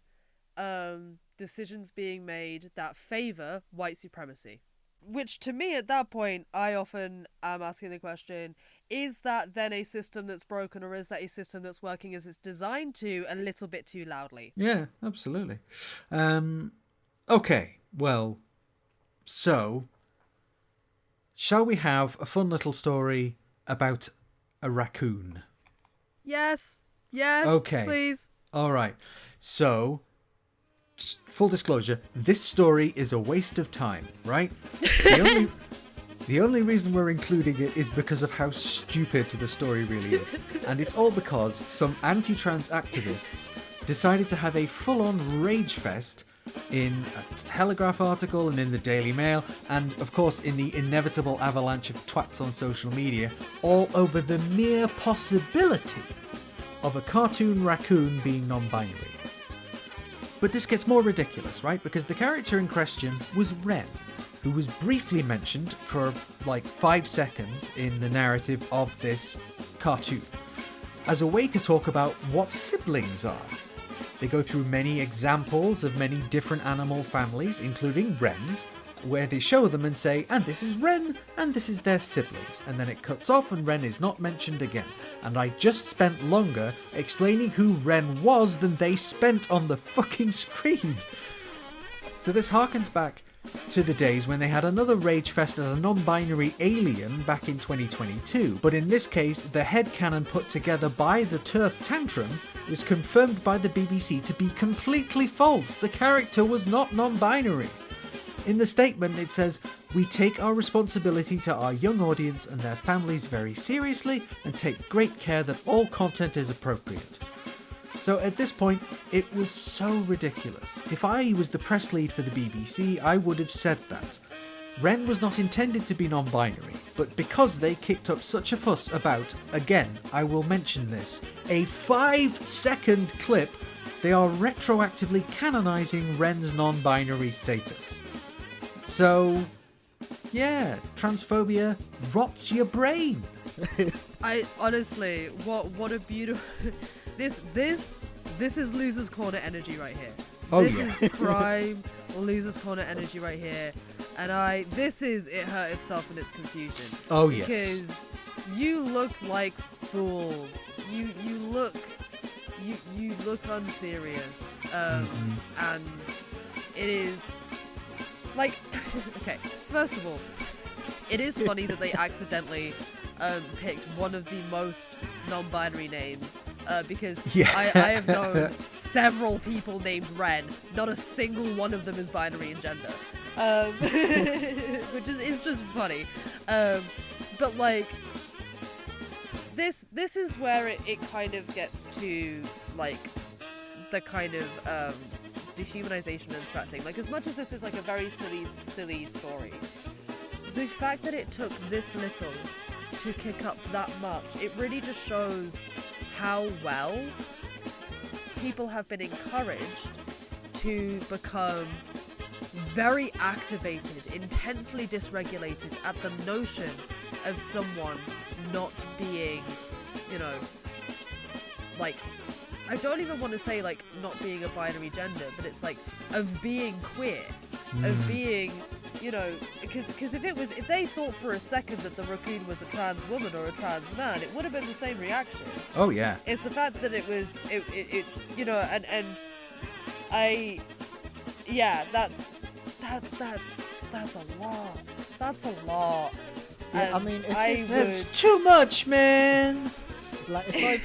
decisions being made that favor white supremacy. Which, to me, at that point, I often am asking the question, is that then a system that's broken, or is that a system that's working as it's designed to a little bit too loudly? Yeah, absolutely. Okay, well, so, shall we have a fun little story about a raccoon? Yes, okay. Please. All right, so... full disclosure, this story is a waste of time, right? The only reason we're including it is because of how stupid the story really is. And it's all because some anti-trans activists decided to have a full-on rage fest in a Telegraph article and in the Daily Mail, and of course in the inevitable avalanche of twats on social media, all over the mere possibility of a cartoon raccoon being non-binary. But this gets more ridiculous, right? Because the character in question was Ren, who was briefly mentioned for like 5 seconds in the narrative of this cartoon, as a way to talk about what siblings are. They go through many examples of many different animal families, including Wren's, where they show them and say, and this is Ren, and this is their siblings. And then it cuts off and Ren is not mentioned again. And I just spent longer explaining who Ren was than they spent on the fucking screen. So this harkens back to the days when they had another rage fest at a non-binary alien back in 2022. But in this case, the headcanon put together by the TERF Tantrum was confirmed by the BBC to be completely false. The character was not non-binary. In the statement, it says, "We take our responsibility to our young audience and their families very seriously and take great care that all content is appropriate." So at this point, it was so ridiculous. If I was the press lead for the BBC, I would have said that. Ren was not intended to be non-binary, but because they kicked up such a fuss about, again, I will mention this, a 5-second clip, they are retroactively canonising Ren's non-binary status. So, yeah, transphobia rots your brain. I honestly, what a beautiful. This is Losers Corner energy right here. This is prime Losers Corner energy right here, and this is it hurt itself in its confusion. Oh yes. Because you look like fools. You look unserious. And it is. Like, okay, first of all, it is funny that they accidentally picked one of the most non-binary names, because I have known several people named Ren. Not a single one of them is binary in gender, which is just funny. But like, this is where it kind of gets to like the kind of dehumanization and threat thing. Like, as much as this is like a very silly story, the fact that it took this little to kick up that much, it really just shows how well people have been encouraged to become very activated, intensely dysregulated at the notion of someone not being, like, I don't even want to say, like, not being a binary gender, but it's like, of being queer, of being, because if they thought for a second that the raccoon was a trans woman or a trans man, it would have been the same reaction. Oh, yeah. It's the fact that it was, and I, yeah, that's a lot. That's a lot. Yeah, And I mean, That's too much, man. Like, if I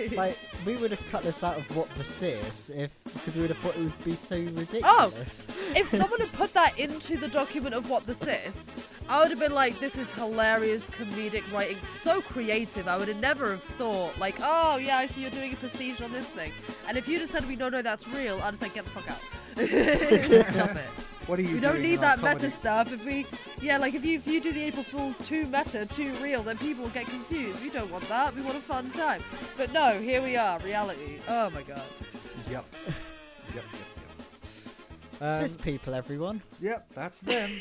put, like, we would have cut this out of what persists because we would have thought it would be so ridiculous. If someone had put that into the document of what this is, I would have been like, this is hilarious comedic writing, so creative. I would have never have thought, like, oh yeah, I see you're doing a pastiche on this thing. And if you'd have said to me, no, that's real, I'd have said, get the fuck out. Stop it. What are you doing? We don't need in that our meta comedy? stuff. If you do the April Fool's too meta, too real, then people will get confused. We don't want that. We want a fun time. But no, here we are, reality. Oh my god. Yep. Cis people, everyone. Yep, that's them.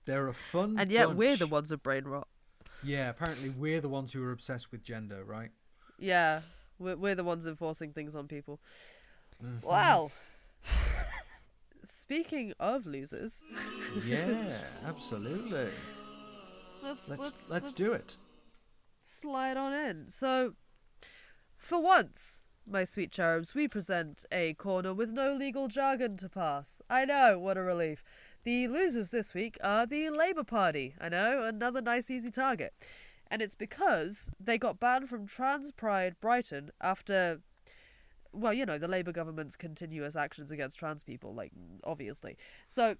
They're a fun And yet bunch. we're the ones with brain rot. Yeah, apparently we're the ones who are obsessed with gender, right? Yeah, we're the ones enforcing things on people. Mm-hmm. Well, speaking of losers, Yeah, absolutely. Let's do it. slide on in. So, for once, my sweet cherubs, we present a corner with no legal jargon to pass. I know, what a relief. The losers this week are the Labour Party. I know, another nice easy target. And it's because they got banned from Trans Pride Brighton after, well, the Labour government's continuous actions against trans people, like, obviously. So,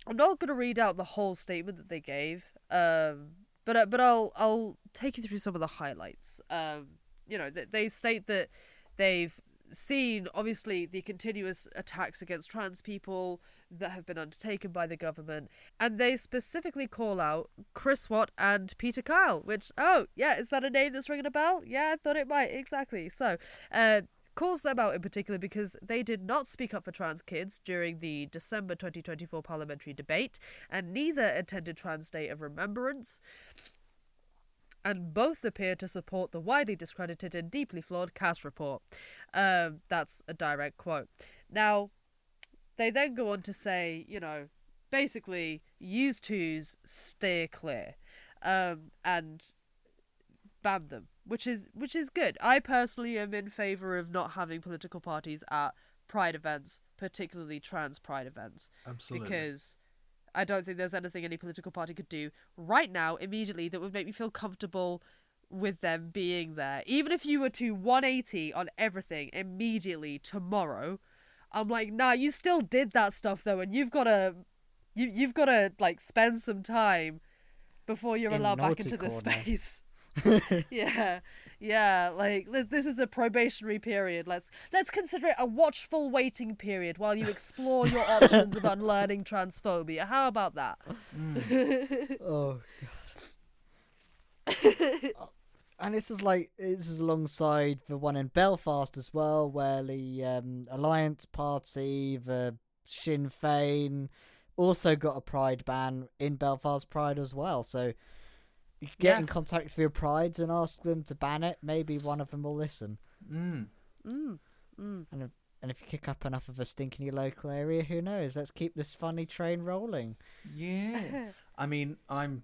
I'm not going to read out the whole statement that they gave, but I'll take you through some of the highlights. They state that they've seen, obviously, the continuous attacks against trans people that have been undertaken by the government, and they specifically call out Chris Watt and Peter Kyle, which, oh, yeah, is that a name that's ringing a bell? Yeah, I thought it might, exactly. So, calls them out in particular because they did not speak up for trans kids during the December 2024 parliamentary debate, and neither attended Trans Day of Remembrance, and both appear to support the widely discredited and deeply flawed Cass report. That's a direct quote. Now, they then go on to say, you know, basically, use twos, steer clear, and ban them, which is good. I personally am in favour of not having political parties at pride events, particularly trans pride events. Absolutely. Because I don't think there's anything any political party could do right now, immediately, that would make me feel comfortable with them being there. Even if you were to 180 on everything immediately tomorrow, I'm like, nah, you still did that stuff though, and you've got to like spend some time before you're allowed back into the space. yeah, like this is a probationary period. Let's consider it a watchful waiting period while you explore your options of unlearning transphobia. How about that? Oh god. And this is alongside the one in Belfast as well, where the Alliance Party, the Sinn Féin, also got a pride ban in Belfast Pride as well. So you can get in contact with your prides and ask them to ban it. Maybe one of them will listen. And if you kick up enough of a stink in your local area, who knows? Let's keep this funny train rolling. Yeah. I mean, I'm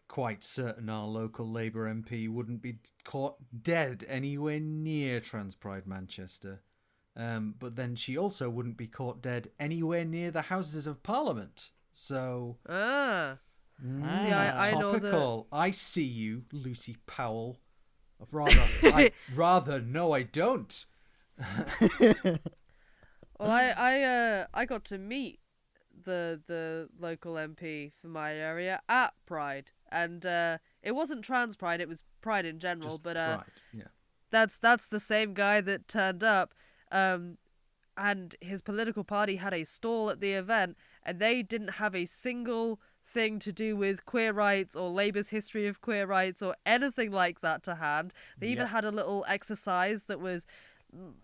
quite certain our local Labour MP wouldn't be caught dead anywhere near Trans Pride Manchester. But then she also wouldn't be caught dead anywhere near the Houses of Parliament. So... See, I know topical. I see you, Lucy Powell. No, I don't. Well, I got to meet the local MP for my area at Pride, and it wasn't Trans Pride; it was Pride in general. Just but Pride, yeah. That's the same guy that turned up, and his political party had a stall at the event, and they didn't have a single thing to do with queer rights or Labour's history of queer rights or anything like that to hand. They even had a little exercise that was,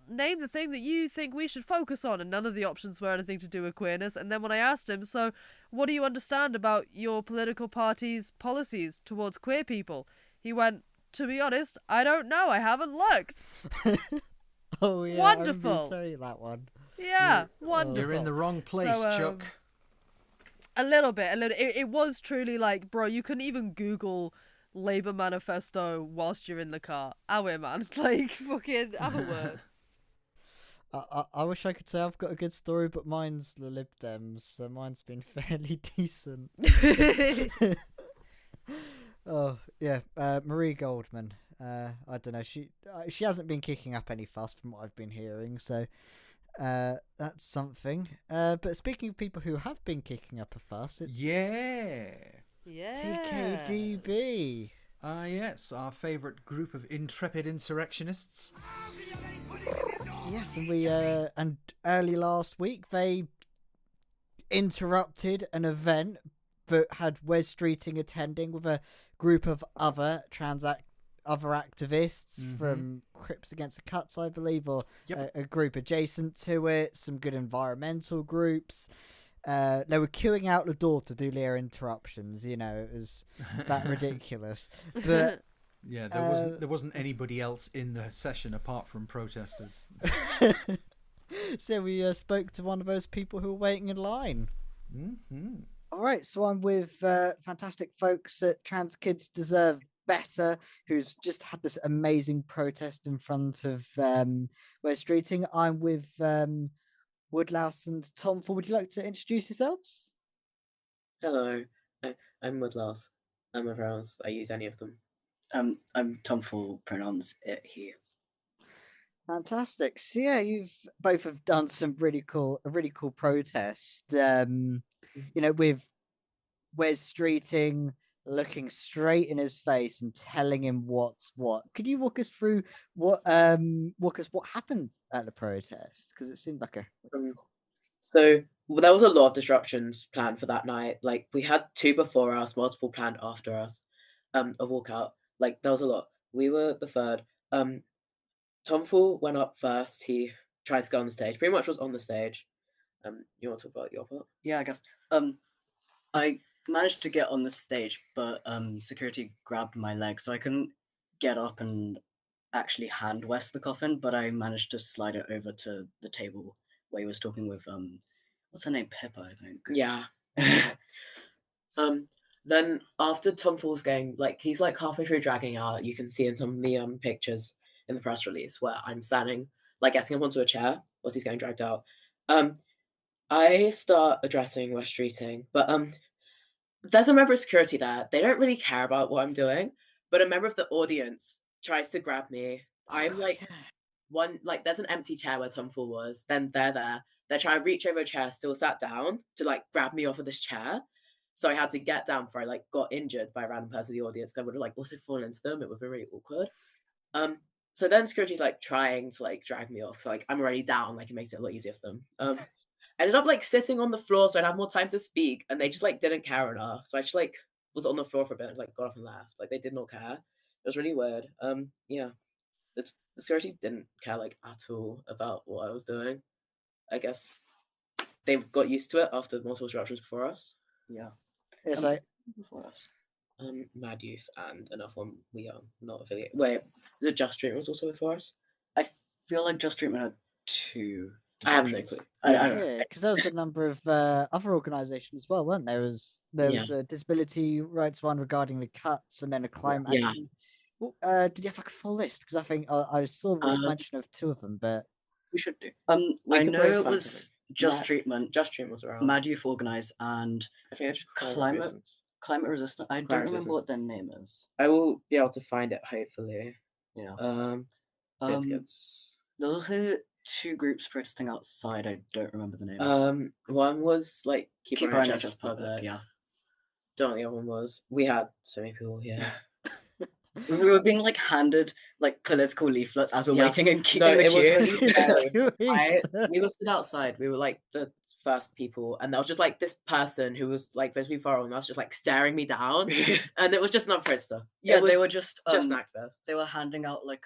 name the thing that you think we should focus on, and none of the options were anything to do with queerness. And then when I asked him, so what do you understand about your political party's policies towards queer people, he went, to be honest, I don't know, I haven't looked. Oh yeah, wonderful. I remember you telling that one. Yeah, wonderful. You're in the wrong place, Chuck. A little bit. It was truly like, bro, you couldn't even Google Labour manifesto whilst you're in the car. Man. Like, fucking, have a word. I wish I could say I've got a good story, but mine's the Lib Dems, so mine's been fairly decent. Oh, yeah, Marie Goldman. I don't know, she hasn't been kicking up any fuss from what I've been hearing, so... that's something. But speaking of people who have been kicking up a fuss, it's TKGB. Yes, our favourite group of intrepid insurrectionists. Yes, and and early last week they interrupted an event that had Wes Streeting attending with a group of other activists from Crips Against the Cuts, I believe, or a group adjacent to it, some good environmental groups. They were queuing out the door to do their interruptions, you know, it was that ridiculous. But yeah, there wasn't anybody else in the session apart from protesters. So we spoke to one of those people who were waiting in line. All right, so I'm with fantastic folks at Trans Kids Deserve Better, who's just had this amazing protest in front of Wes Streeting. I'm with Woodlouse and Tom. Would you like to introduce yourselves? Hello, I'm Woodlouse. I'm a pronouns. I use any of them. I'm Tom for pronouns it, he. Fantastic. So yeah, you've both have done some a really cool protest. You know, with Wes Streeting looking straight in his face and telling him what's what. Could you walk us through what happened at the protest? Because it seemed like So there was a lot of disruptions planned for that night. Like, we had 2 before us, multiple planned after us. A walkout. Like, there was a lot. We were the third. Tomful went up first. He tried to go on the stage. Pretty much was on the stage. You want to talk about your part? Yeah, I guess. I managed to get on the stage, but security grabbed my leg, so I couldn't get up and actually hand Wes the coffin. But I managed to slide it over to the table where he was talking with what's her name, Pippa, I think. Yeah. Then after Tomfall's going, like he's like halfway through dragging out. You can see in some of the pictures in the press release where I'm standing, like getting him onto a chair whilst he's getting dragged out. I start addressing Wes Streeting, but there's a member of security there. They don't really care about what I'm doing, but a member of the audience tries to grab me. I'm like there's an empty chair where Tomfall was. Then they're there. They're trying to reach over a chair, still sat down, to like grab me off of this chair. So I had to get down before I like got injured by a random person in the audience. I would have like also fallen into them. It would be really awkward. So then security's like trying to like drag me off. So like I'm already down. Like it makes it a lot easier for them. I ended up like sitting on the floor so I'd have more time to speak, and they just like didn't care enough. So I just like was on the floor for a bit, and, like got up and left. Like they did not care. It was really weird. Yeah, the security didn't care like at all about what I was doing. I guess they got used to it after multiple disruptions before us. Yeah. It's like Before us. Mad Youth and another one we are not affiliated. Wait, the Just Treatment was also before us. I feel like Just Treatment had 2. I have no disruptions. clue. yeah, because there was a number of other organisations as well, weren't there? There was a disability rights one regarding the cuts, and then a climate Yeah. action. Well, did you have like a full list? Because I think I saw there was mention of 2 of them, but We should do. We I could know break it front was of it. Just Treatment, Just Treatment was around. Mad Youth Organise, and I think it's just Climate Resistant. I don't remember what their name is. I will be able to find it hopefully. Yeah. There's also 2 groups protesting outside. I don't remember the names. One was like Keep Our NHS NHS Public. Public. Yeah. Don't know what the other one was. We had so many people here. We were being like handed like political leaflets as we're waiting in queue. No, in the it queue. was really scary. We were stood outside. We were like the first people, and there was just like this person who was like supposed to be far on us, just like staring me down, and it was just another protester. Yeah, they were just an activist. They were handing out like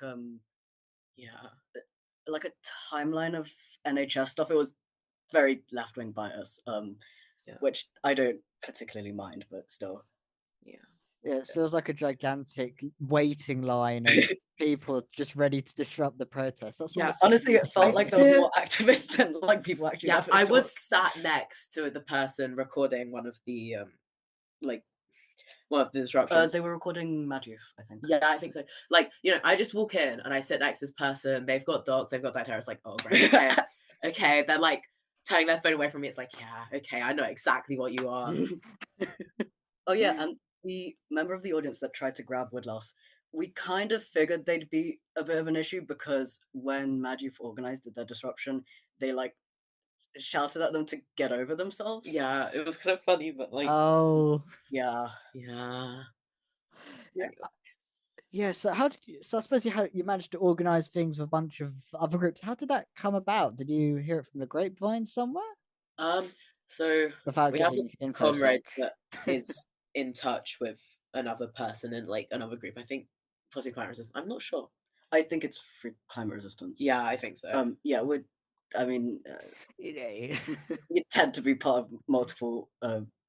like a timeline of NHS stuff. It was very left wing bias, which I don't particularly mind, but still. Yeah, so there was like a gigantic waiting line of people just ready to disrupt the protest. That's honestly, it felt like there was more activists than like people actually. Yeah, I was sat next to the person recording one of the disruptions. They were recording Mad Youth, I think. Yeah, I think so. Like, I just walk in and I sit next to this person. They've got dogs. They've got that hair. It's like, oh, great. Okay. Okay. They're like turning their phone away from me. It's like, yeah, okay. I know exactly what you are. Oh, yeah. And the member of the audience that tried to grab Woodlouse, we kind of figured they'd be a bit of an issue because when Mad Youth organised their disruption, they like shouted at them to get over themselves. Yeah, it was kind of funny, but like, yeah. So how did you? So I suppose you managed to organise things with a bunch of other groups. How did that come about? Did you hear it from the grapevine somewhere? So without we have getting a comrade that is in touch with another person in like another group. I think possibly Climate Resistance. I'm not sure. I think it's for Climate Resistance. Yeah, I think so. Yeah, you tend to be part of multiple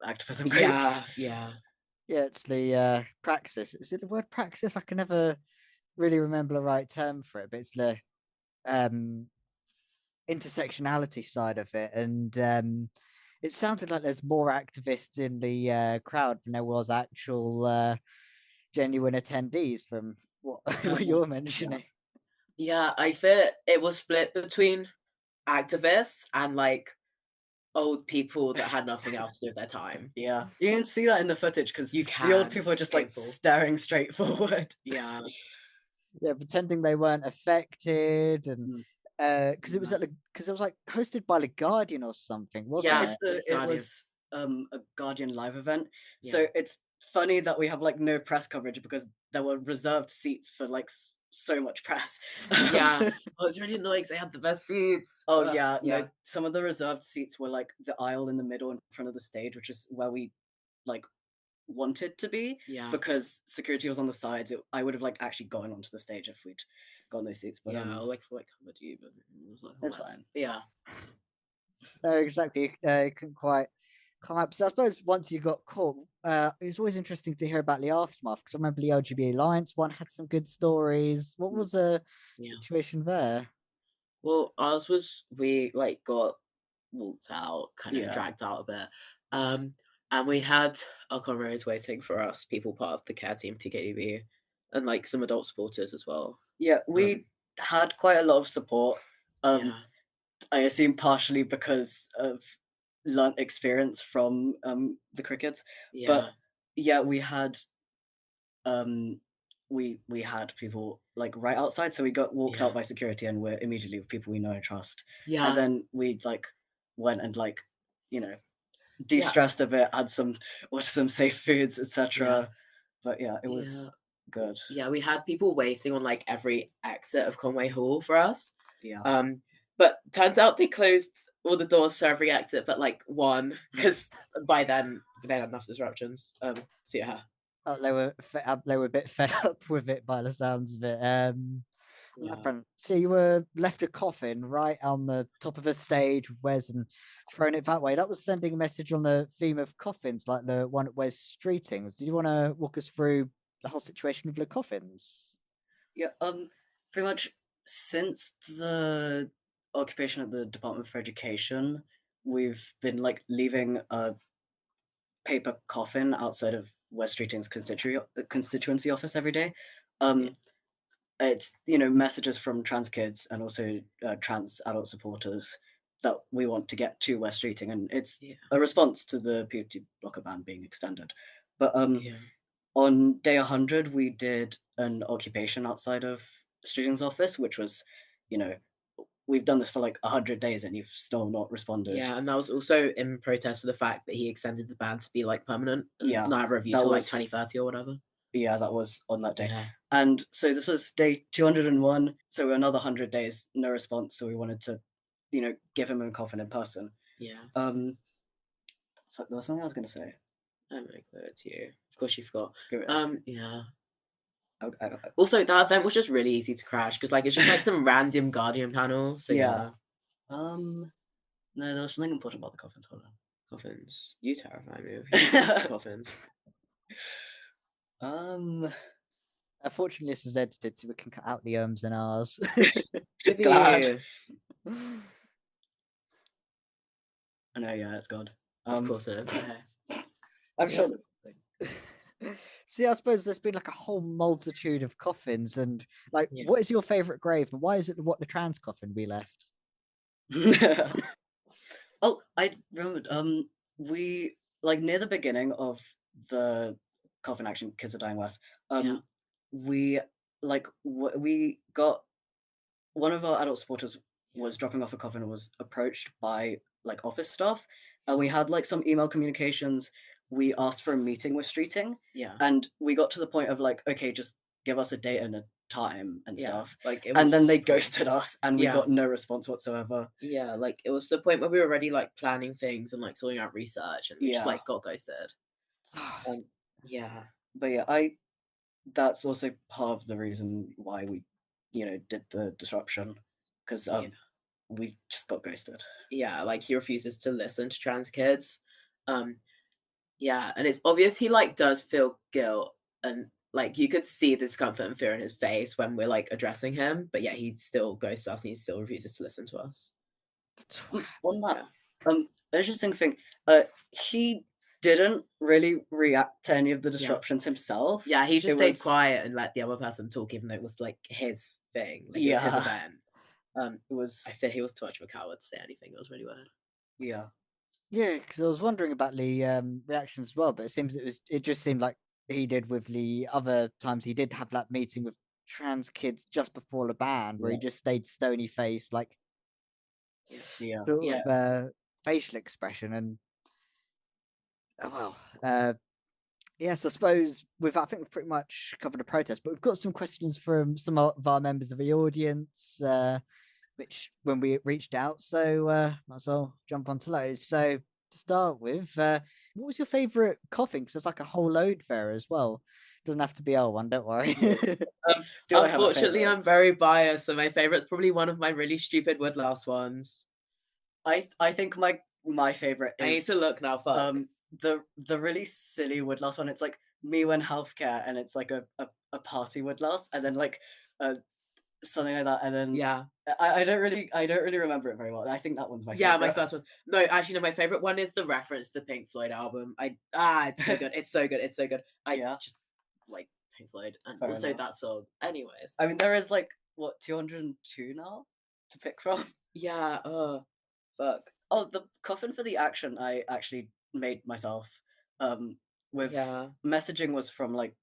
activism groups. Yeah, it's the praxis. Is it the word praxis? I can never really remember the right term for it, but it's the intersectionality side of it. And it sounded like there's more activists in the crowd than there was actual genuine attendees from what you're mentioning. Yeah, I fear it was split between activists and like old people that had nothing else to do with their time. Yeah, you can see that in the footage because the old people are just like staring straight forward. Yeah, pretending they weren't affected, and because it was because it was like hosted by the Guardian or something, wasn't it? It was a Guardian live event. Yeah. So it's funny that we have like no press coverage because there were reserved seats for like so much press. Yeah, oh, it's really annoying because they had the best seats. Oh yeah, no, some of the reserved seats were like the aisle in the middle in front of the stage, which is where we like wanted to be, Yeah. because security was on the sides. I would have like actually gone onto the stage if we'd gotten those seats. But yeah, like covered you, but it was like it's a mess. fine. Yeah. No, exactly. You couldn't quite climb up. So I suppose once you got caught, it was always interesting to hear about the aftermath, because I remember the LGBT Alliance one had some good stories. What was the Yeah. situation there? Well, ours was we like got walked out, kind of Yeah. dragged out a bit. And we had our comrades waiting for us, people part of the care team TKDB, and like some adult supporters as well. Yeah, we had quite a lot of support. Yeah. I assume partially because of learnt experience from the crickets. Yeah. But yeah, we had we had people like right outside, so we got walked Yeah. out by security, and we're immediately with people we know and trust. Yeah. And then we like went and like, de-stressed a bit, had some safe foods, etc. Yeah. But yeah, it was good. Yeah, we had people waiting on like every exit of Conway Hall for us. Yeah. But turns out they closed all the doors to every exit but like one, because by then they had enough disruptions. So yeah. They were a bit fed up with it by the sounds of it. So you were left a coffin right on the top of a stage with Wes and thrown it that way. That was sending a message on the theme of coffins, like the one at Wes Streeting. Do you want to walk us through the whole situation with the coffins? Yeah, pretty much since the occupation at the Department for Education, we've been like leaving a paper coffin outside of Wes Streeting's constituency office every day. It's messages from trans kids and also trans adult supporters that we want to get to Wes Streeting, and it's a response to the puberty blocker ban being extended. But on day 100, we did an occupation outside of Streeting's office, which was, we've done this for like 100 days and you've still not responded. Yeah, and that was also in protest of the fact that he extended the ban to be like permanent. Yeah, not have a review till like 2030 or whatever. Yeah, that was on that day. Yeah. And so this was day 201. So another 100 days, no response. So we wanted to, give him a coffin in person. Yeah. Fuck, there was something I was going to say. I'm gonna clear it to you. Of course you forgot. Yeah. Okay. Also, that event was just really easy to crash because like it's just like some random Guardian panel. So yeah. No, there was something important about the coffins. Hold on. Coffins. You terrify me with coffins. Unfortunately, this is edited, so we can cut out the ums and ahs. Glad. I know, yeah, it's good. Of course it is. Okay. I'm sure there's something. See, I suppose there's been like a whole multitude of coffins, and like, what is your favorite grave, and why is it what the trans coffin we left? Oh, I remembered. We like near the beginning of the coffin action, Kids Are Dying Less. We like we got one of our adult supporters was dropping off a coffin and was approached by like office staff, and we had like some email communications. We asked for a meeting with Streeting, and we got to the point of like, okay, just give us a date and a time and stuff. Like, and then they ghosted us, and we got no response whatsoever. Yeah, like it was the point where we were already like planning things and like sorting out research, and we just like got ghosted. But yeah, that's also part of the reason why we, did the disruption, because we just got ghosted. Yeah, like he refuses to listen to trans kids. Yeah, and it's obvious he like does feel guilt, and like you could see the discomfort and fear in his face when we're like addressing him, but yeah, he still ghosts us and he still refuses to listen to us. On that, interesting thing, he didn't really react to any of the disruptions himself. Yeah, he just stayed quiet and let the other person talk, even though it was like his thing, like it was his event. I feel he was too much of a coward to say anything. It was really weird. Yeah. Yeah, because I was wondering about the reaction as well, but it just seemed like he did with the other times he did have that meeting with trans kids just before the ban, where he just stayed stony faced, like sort of facial expression, and yes, I suppose I think we've pretty much covered the protest, but we've got some questions from some of our members of the audience, which when we reached out, so might as well jump onto those. So to start with, What was your favourite coffin? Because there's like a whole load there as well. Doesn't have to be L1, don't worry. Do I have a Unfortunately, favourite? I'm very biased, so my favorite's probably one of my really stupid woodlouse ones. I think my favorite I need is to look now. Fuck. the really silly woodlouse one. It's like me when healthcare, and it's like a party woodlouse, and then like something like that, and then Yeah. I don't really remember it very well. I think that one's my Yeah, favorite. my first one. No, actually, no. My favorite one is the reference to the Pink Floyd album. It's so good. It's so good. It's so good. I Yeah. just like Pink Floyd, and Fair also enough. that song. Anyways, I mean, there is like what 202 now to pick from. yeah. Fuck. Oh, the coffin for the action I actually made myself. With Yeah. messaging was from like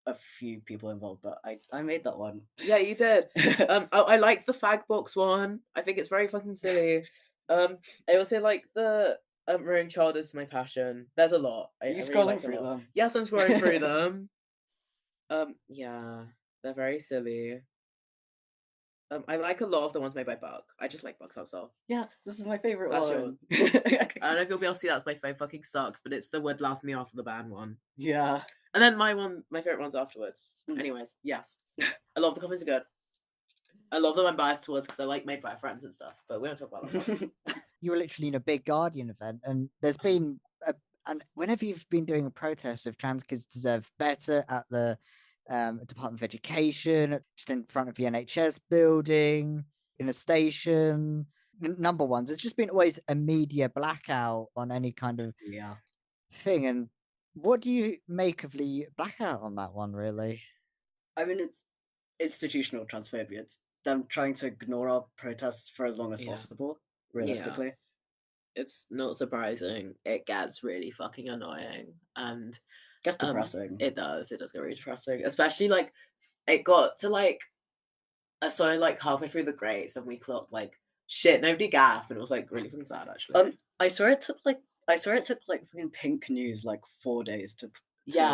a few people involved, but I made that one. Yeah, you did. I like the fag box one. I think it's very fucking silly. I also like the Maroon Child is my passion. There's a lot. Are you I really scrolling like a through lot. them? Yes, I'm scrolling through them. Yeah, they're very silly. I like a lot of the ones made by Buck. I just like Buck's style. Yeah, this is my favorite That's one. I don't know if you'll be able to see that. My phone fucking sucks, but it's the Would Last Me After the Band one. Yeah. And then my favorite one's afterwards. Mm. Anyways, yes. I love the coffins are good. I love them I'm biased towards because they're like made by friends and stuff, but we don't talk about that. You were literally in a big Guardian event, and there's been and whenever you've been doing a protest of trans kids deserve better at the Department of Education, just in front of the NHS building, in a station, number ones, it's just been always a media blackout on any kind of Yeah. thing. And what do you make of the blackout on that one, really? I mean, it's institutional transphobia. It's them trying to ignore our protests for as long as Yeah. possible, realistically. It's not surprising. It gets really fucking annoying. And Gets depressing. It does get really depressing. Especially like it got to like so like halfway through the grades and we clocked like shit, nobody gaffed, and it was like really fucking sad actually. I saw it took like fucking Pink News like 4 days to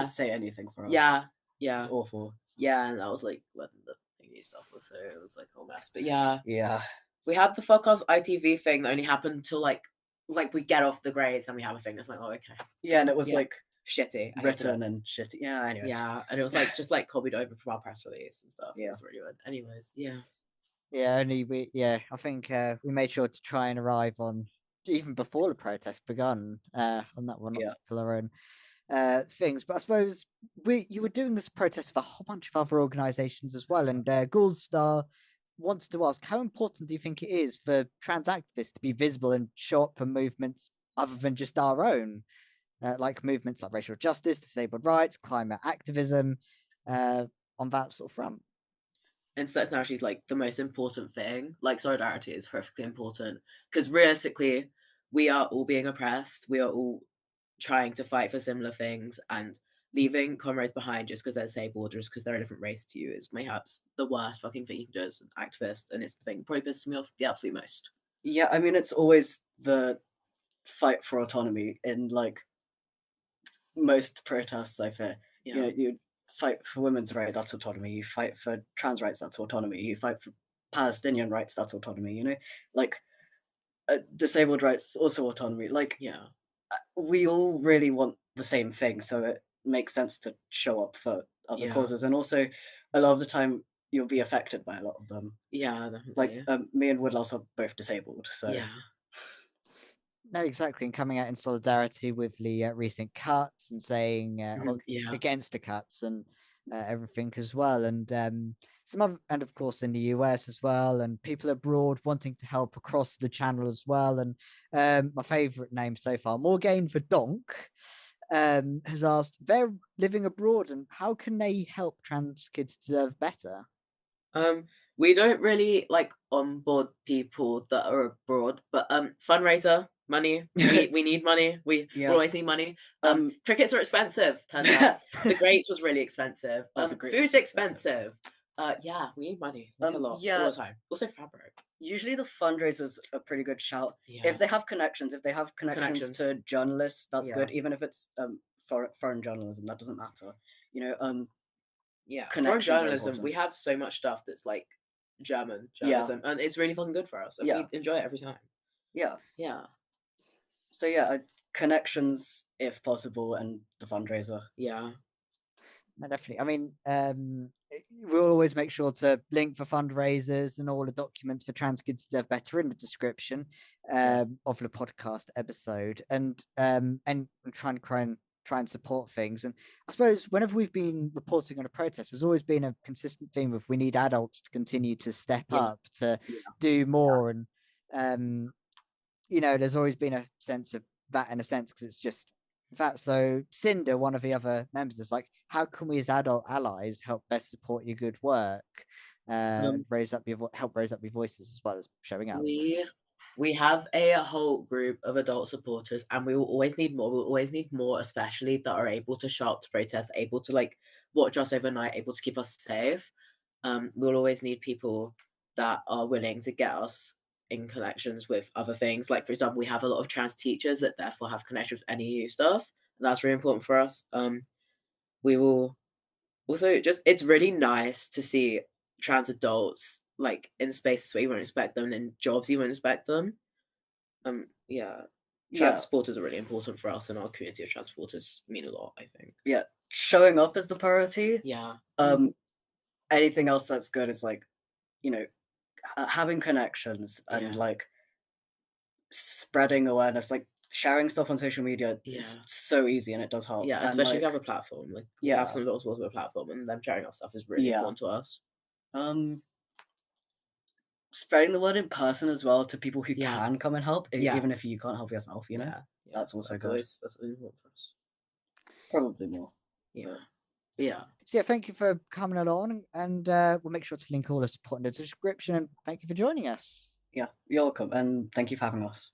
say anything for us. Yeah. It's awful. Yeah, and that was like when the thingy stuff was, so it was like a whole mess. But yeah. We had the fuck off ITV thing that only happened till like we get off the grades and we have a thing that's like, oh okay. Yeah, and it was like shitty. Written and shitty. Yeah, anyways. Yeah, and it was like just like copied over from our press release and stuff. Yeah. It was really good. Anyways, yeah. Yeah, I think we made sure to try and arrive on even before the protest begun on that one, not to fill our own things. But I suppose you were doing this protest for a whole bunch of other organisations as well, and Ghoul Star wants to ask, how important do you think it is for trans activists to be visible and show up for movements other than just our own, like movements like racial justice, disabled rights, climate activism, on that sort of front? And so it's actually like the most important thing. Like solidarity is perfectly important because realistically, we are all being oppressed. We are all trying to fight for similar things, and leaving comrades behind just because they're disabled or just because they're a different race to you is perhaps the worst fucking thing you can do as an activist, and it's the thing that probably pisses me off the absolute most. Yeah, I mean, it's always the fight for autonomy in like most protests, I fear. Yeah. You know, you fight for women's rights, that's autonomy. You fight for trans rights, that's autonomy. You fight for Palestinian rights, that's autonomy. You know, like disabled rights, also autonomy. Like, yeah, we all really want the same thing, so it makes sense to show up for other causes. And also, a lot of the time, you'll be affected by a lot of them. Yeah, definitely. Like me and Woodlouse are both disabled, so yeah. No, exactly, and coming out in solidarity with the recent cuts and saying against the cuts and everything as well, and some other, and of course in the US as well, and people abroad wanting to help across the channel as well. And my favourite name so far, Morgaine Verdonk, has asked, they're living abroad and how can they help trans kids deserve better? We don't really like onboard people that are abroad, but fundraiser money. We need money. We always need money. Crickets are expensive. Turns out the grades was really expensive. Food's expensive. Yeah, we need money a lot all the time. Also fabric. Usually the fundraisers are pretty good shout. Yeah. If they have connections, to journalists, that's good. Even if it's foreign journalism, that doesn't matter. You know, foreign journalism, we have so much stuff that's like German journalism, and it's really fucking good for us. And we enjoy it every time. Yeah. Yeah. So yeah, connections if possible, and the fundraiser. Yeah. No, definitely. I mean, we'll always make sure to link for fundraisers and all the documents for Trans Kids Deserve Better in the description of the podcast episode, and try and support things. And I suppose whenever we've been reporting on a protest, there's always been a consistent theme of we need adults to continue to step up, to do more, and there's always been a sense of that in a sense because it's just that. So Cinder, one of the other members, is like, how can we as adult allies help best support your good work, help raise up your voices as well as showing up? We have a whole group of adult supporters, and we will always need more. We'll always need more, especially that are able to show up to protest, able to like watch us overnight, able to keep us safe. We'll always need people that are willing to get us in connections with other things. Like, for example, we have a lot of trans teachers that therefore have connections with NEU stuff. And that's really important for us. We will also it's really nice to see trans adults like in spaces where you won't expect them, in jobs you won't expect them. Trans supporters are really important for us, and our community of trans supporters mean a lot, I think. Yeah, showing up is the priority. Yeah. Anything else that's good is like, having connections and like spreading awareness, like sharing stuff on social media is so easy, and it does help. Yeah, especially if you have a platform. Like, we have some adults with a platform, and them sharing our stuff is really important to us. Spreading the word in person as well to people who can come and help, even if you can't help yourself, that's also good. That's really important for us. Probably more. So thank you for coming along, and we'll make sure to link all the support in the description, and thank you for joining us. Yeah, you're welcome, and thank you for having us.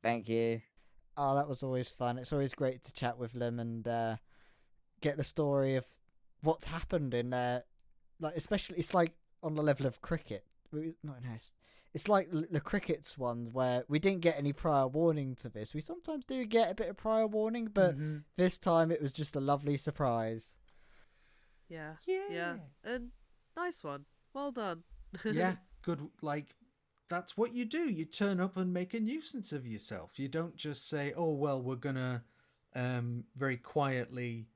Thank you. Oh, that was always fun. It's always great to chat with them and get the story of what's happened in there. Like, especially, it's like on the level of cricket. It's like the cricket's ones where we didn't get any prior warning to this. We sometimes do get a bit of prior warning, but this time it was just a lovely surprise. Yeah. And nice one. Well done. Yeah, good. Like, that's what you do. You turn up and make a nuisance of yourself. You don't just say, oh, well, we're going to very quietly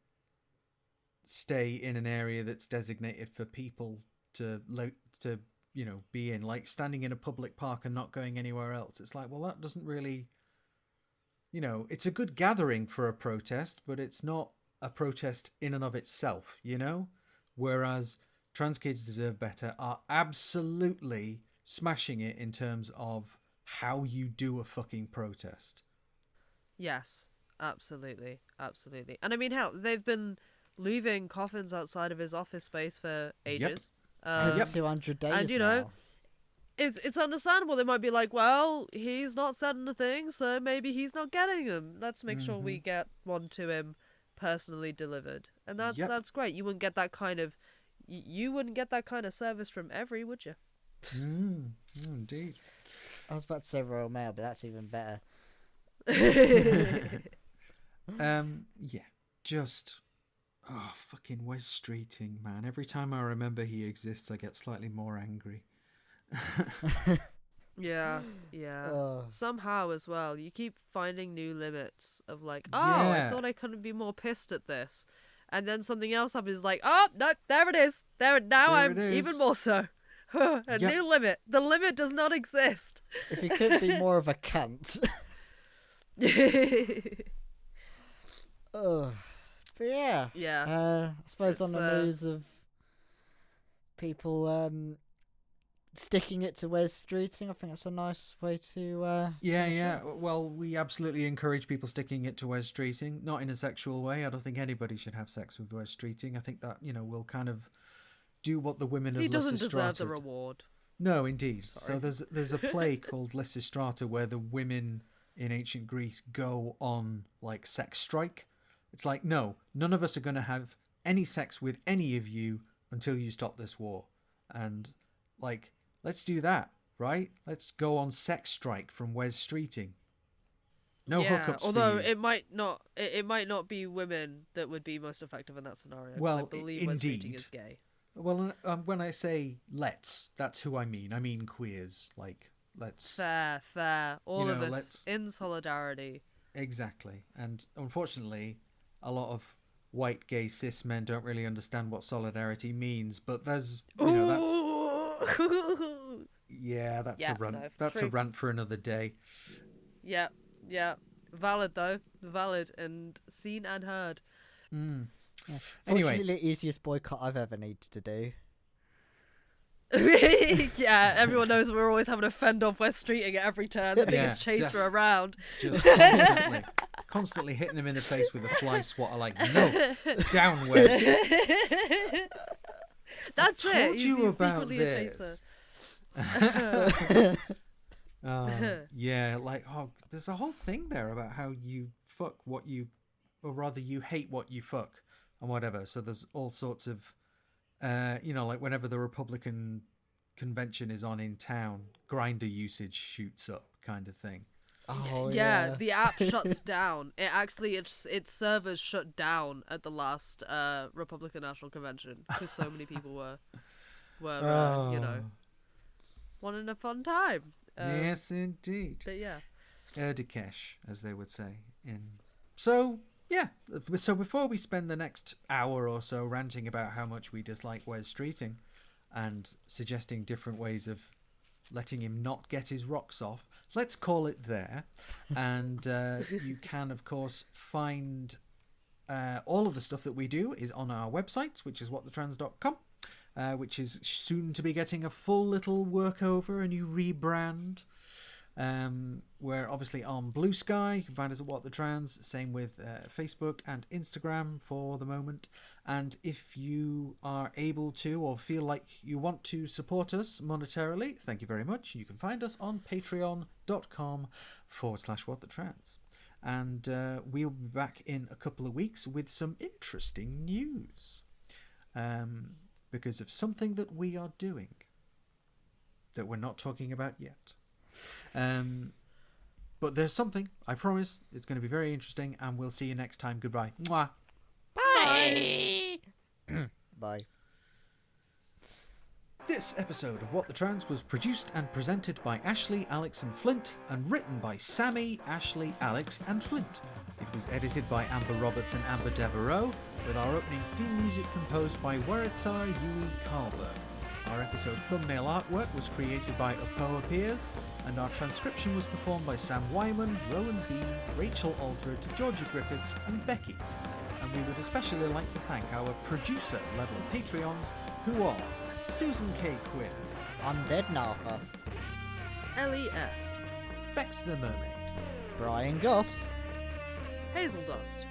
stay in an area that's designated for people to be in, like standing in a public park and not going anywhere else. It's like, well, that doesn't really, it's a good gathering for a protest, but it's not a protest in and of itself, whereas Trans Kids Deserve Better are absolutely smashing it in terms of how you do a fucking protest. Yes, absolutely. And I mean, hell, they've been leaving coffins outside of his office space for ages. 200 days and now. It's understandable. They might be like, well, he's not said anything, so maybe he's not getting them. Let's make sure we get one to him personally delivered. And that's great. You wouldn't get that kind of service from every, would you? Indeed. I was about to say Royal Mail, but that's even better. Fucking Wes Streeting, man. Every time I remember he exists, I get slightly more angry. Yeah. Somehow as well, you keep finding new limits of like, I thought I couldn't be more pissed at this. And then something else happens, like, oh, no, there it is. I'm even more so. New limit. The limit does not exist. If he could be more of a cunt. But yeah. I suppose on the news of people sticking it to Wes Streeting, I think that's a nice way to... Well, we absolutely encourage people sticking it to Wes Streeting, not in a sexual way. I don't think anybody should have sex with Wes Streeting. I think that, we'll kind of do what the women of Lysistrata... He doesn't deserve the reward. No, indeed. Sorry. So there's a play called Lysistrata where the women in ancient Greece go on, like, sex strike. It's like, no, none of us are going to have any sex with any of you until you stop this war. And, like, let's do that, right? Let's go on sex strike from Wes Streeting. No hookups although for you. it might not be women that would be most effective in that scenario. Well, I believe Wes Streeting is gay. Well, when I say let's, that's who I mean. I mean queers. Like, let's... Fair. All of us in solidarity. Exactly. And unfortunately, a lot of white gay cis men don't really understand what solidarity means, but there's, that's a rant. No, that's true. a rant for another day. Yeah. Valid though. Valid and seen and heard. Mm. Yeah. Anyway. Fortunately, the easiest boycott I've ever needed to do. Yeah, everyone knows we're always having to fend off Wes Streeting at every turn. The biggest chaser around. Just constantly hitting him in the face with a fly swatter like, no, downward. That's I told it. you He's about secretly this. There's a whole thing there about how you fuck what you, or rather you hate what you fuck and whatever. So there's all sorts of, like whenever the Republican convention is on in town, Grindr usage shoots up kind of thing. Oh, yeah, the app shuts down. It actually, its servers shut down at the last Republican National Convention because so many people were wanting a fun time. Yes, indeed. But yeah. Erdikesh, as they would say. So before we spend the next hour or so ranting about how much we dislike Wes Streeting and suggesting different ways of letting him not get his rocks off, let's call it there. And you can, of course, find all of the stuff that we do is on our website, which is whatthetrans.com, which is soon to be getting a full little workover, a new rebrand. We're obviously on Blue Sky. You can find us at What the Trans. Same with Facebook and Instagram for the moment. And if you are able to or feel like you want to support us monetarily, thank you very much. You can find us on patreon.com/whatthetrans. And we'll be back in a couple of weeks with some interesting news. Because of something that we are doing that we're not talking about yet. But there's something, I promise. It's going to be very interesting, and we'll see you next time. Goodbye. Mwah. Bye. Bye. This episode of What the Trans was produced and presented by Ashleigh, Alyx and Flint, and written by Sammy, Ashleigh, Alyx and Flint. It was edited by Amber Roberts and Amber Devereaux, with our opening theme music composed by Waritsar Yui Karlberg. Our episode thumbnail artwork was created by Upoa Piers, and our transcription was performed by Sam Wyman, Rowan B, Rachel Aldred, Georgia Griffiths, and Becky. And we would especially like to thank our producer-level Patreons, who are Susan K. Quinn, Undead Narfa, LES, Bex the Mermaid, Brian Goss, Hazel Dust,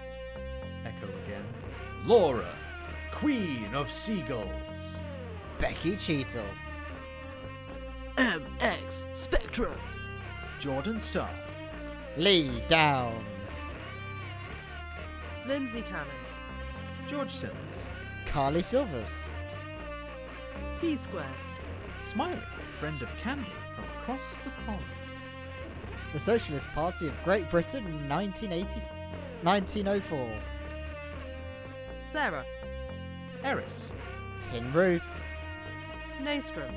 Echo again, Laura, Queen of Seagulls, Becky Cheetle, MX Spectrum, Jordan Starr, Lee Downs, Lindsay Cannon, George Simmons, Carly Silvers, B Squared, Smiley, friend of Candy from across the pond, the Socialist Party of Great Britain in 1904, Sarah, Eris, Tin Roof, Naystrom,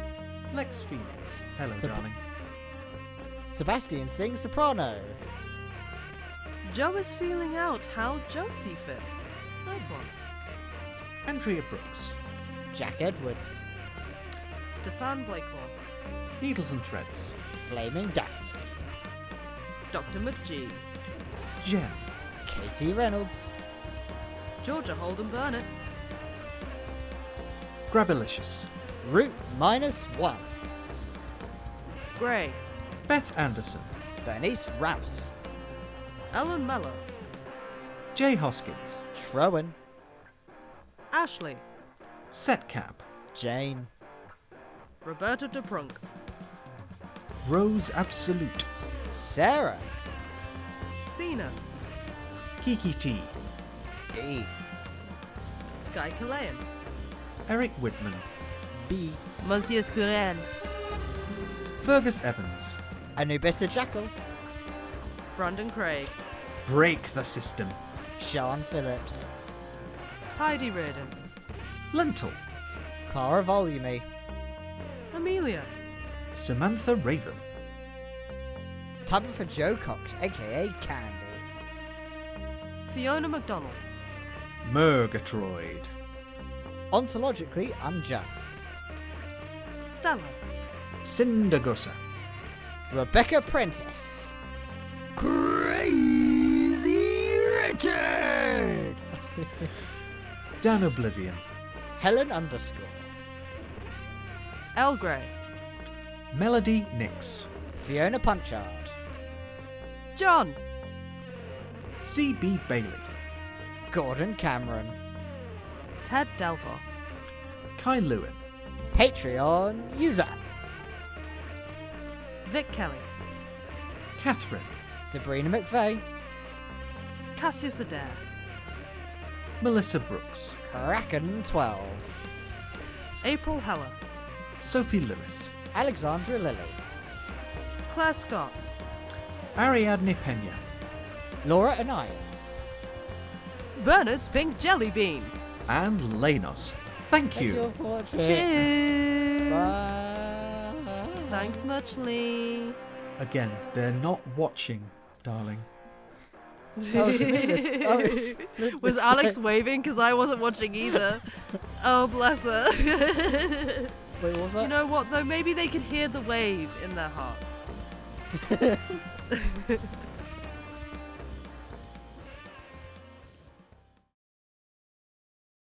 Lex Phoenix, hello darling, Sebastian sings soprano, Joe is feeling out how Josie fits. Nice one. Andrea Brooks, Jack Edwards, Stefan Blakemore, Needles and Threads, Flaming Daphne, Dr. McGee, Jen, Katie Reynolds, Georgia Holden Burnett, Grabilicious, Route -1, Gray, Beth Anderson, Bernice Roust, Ellen Mello, Jay Hoskins, Shrowen, Ashley, Setcap, Jane, Roberta DePrunk, Rose Absolute, Sarah, Cena, Kiki T, D, Sky Kalayan, Eric Whitman, B, Monsieur Scuren, Fergus Evans, Anubisa Jackal, Brandon Craig, Break the System, Sean Phillips, Heidi Reardon, Lentil, Clara Volume, Amelia, Samantha Raven, Tabitha Joe Cox, aka Candy, Fiona MacDonald. Murgatroyd. Ontologically unjust. Stella. Cindergosa. Rebecca Prentice. Crazy Richard. Dan Oblivion. Helen underscore. El Grey. Melody Nix. Fiona Punchard. John. C.B. Bailey. Gordon Cameron. Ted Delphos. Kai Lewin. Patreon user. Vic Kelly. Catherine. Sabrina McVeigh. Cassius Adair. Melissa Brooks. Kraken 12. April Heller. Sophie Lewis. Alexandra Lilly. Claire Scott. Ariadne Pena. Laura Anayans. Bernard's Pink Jelly Bean. And Lanos. Thank you. for watching. Cheers. Bye. Thanks muchly. Again, they're not watching, darling. Was Alex waving? Because I wasn't watching either. Oh, bless her. Wait, what was that? You know what, though? Maybe they could hear the wave in their hearts.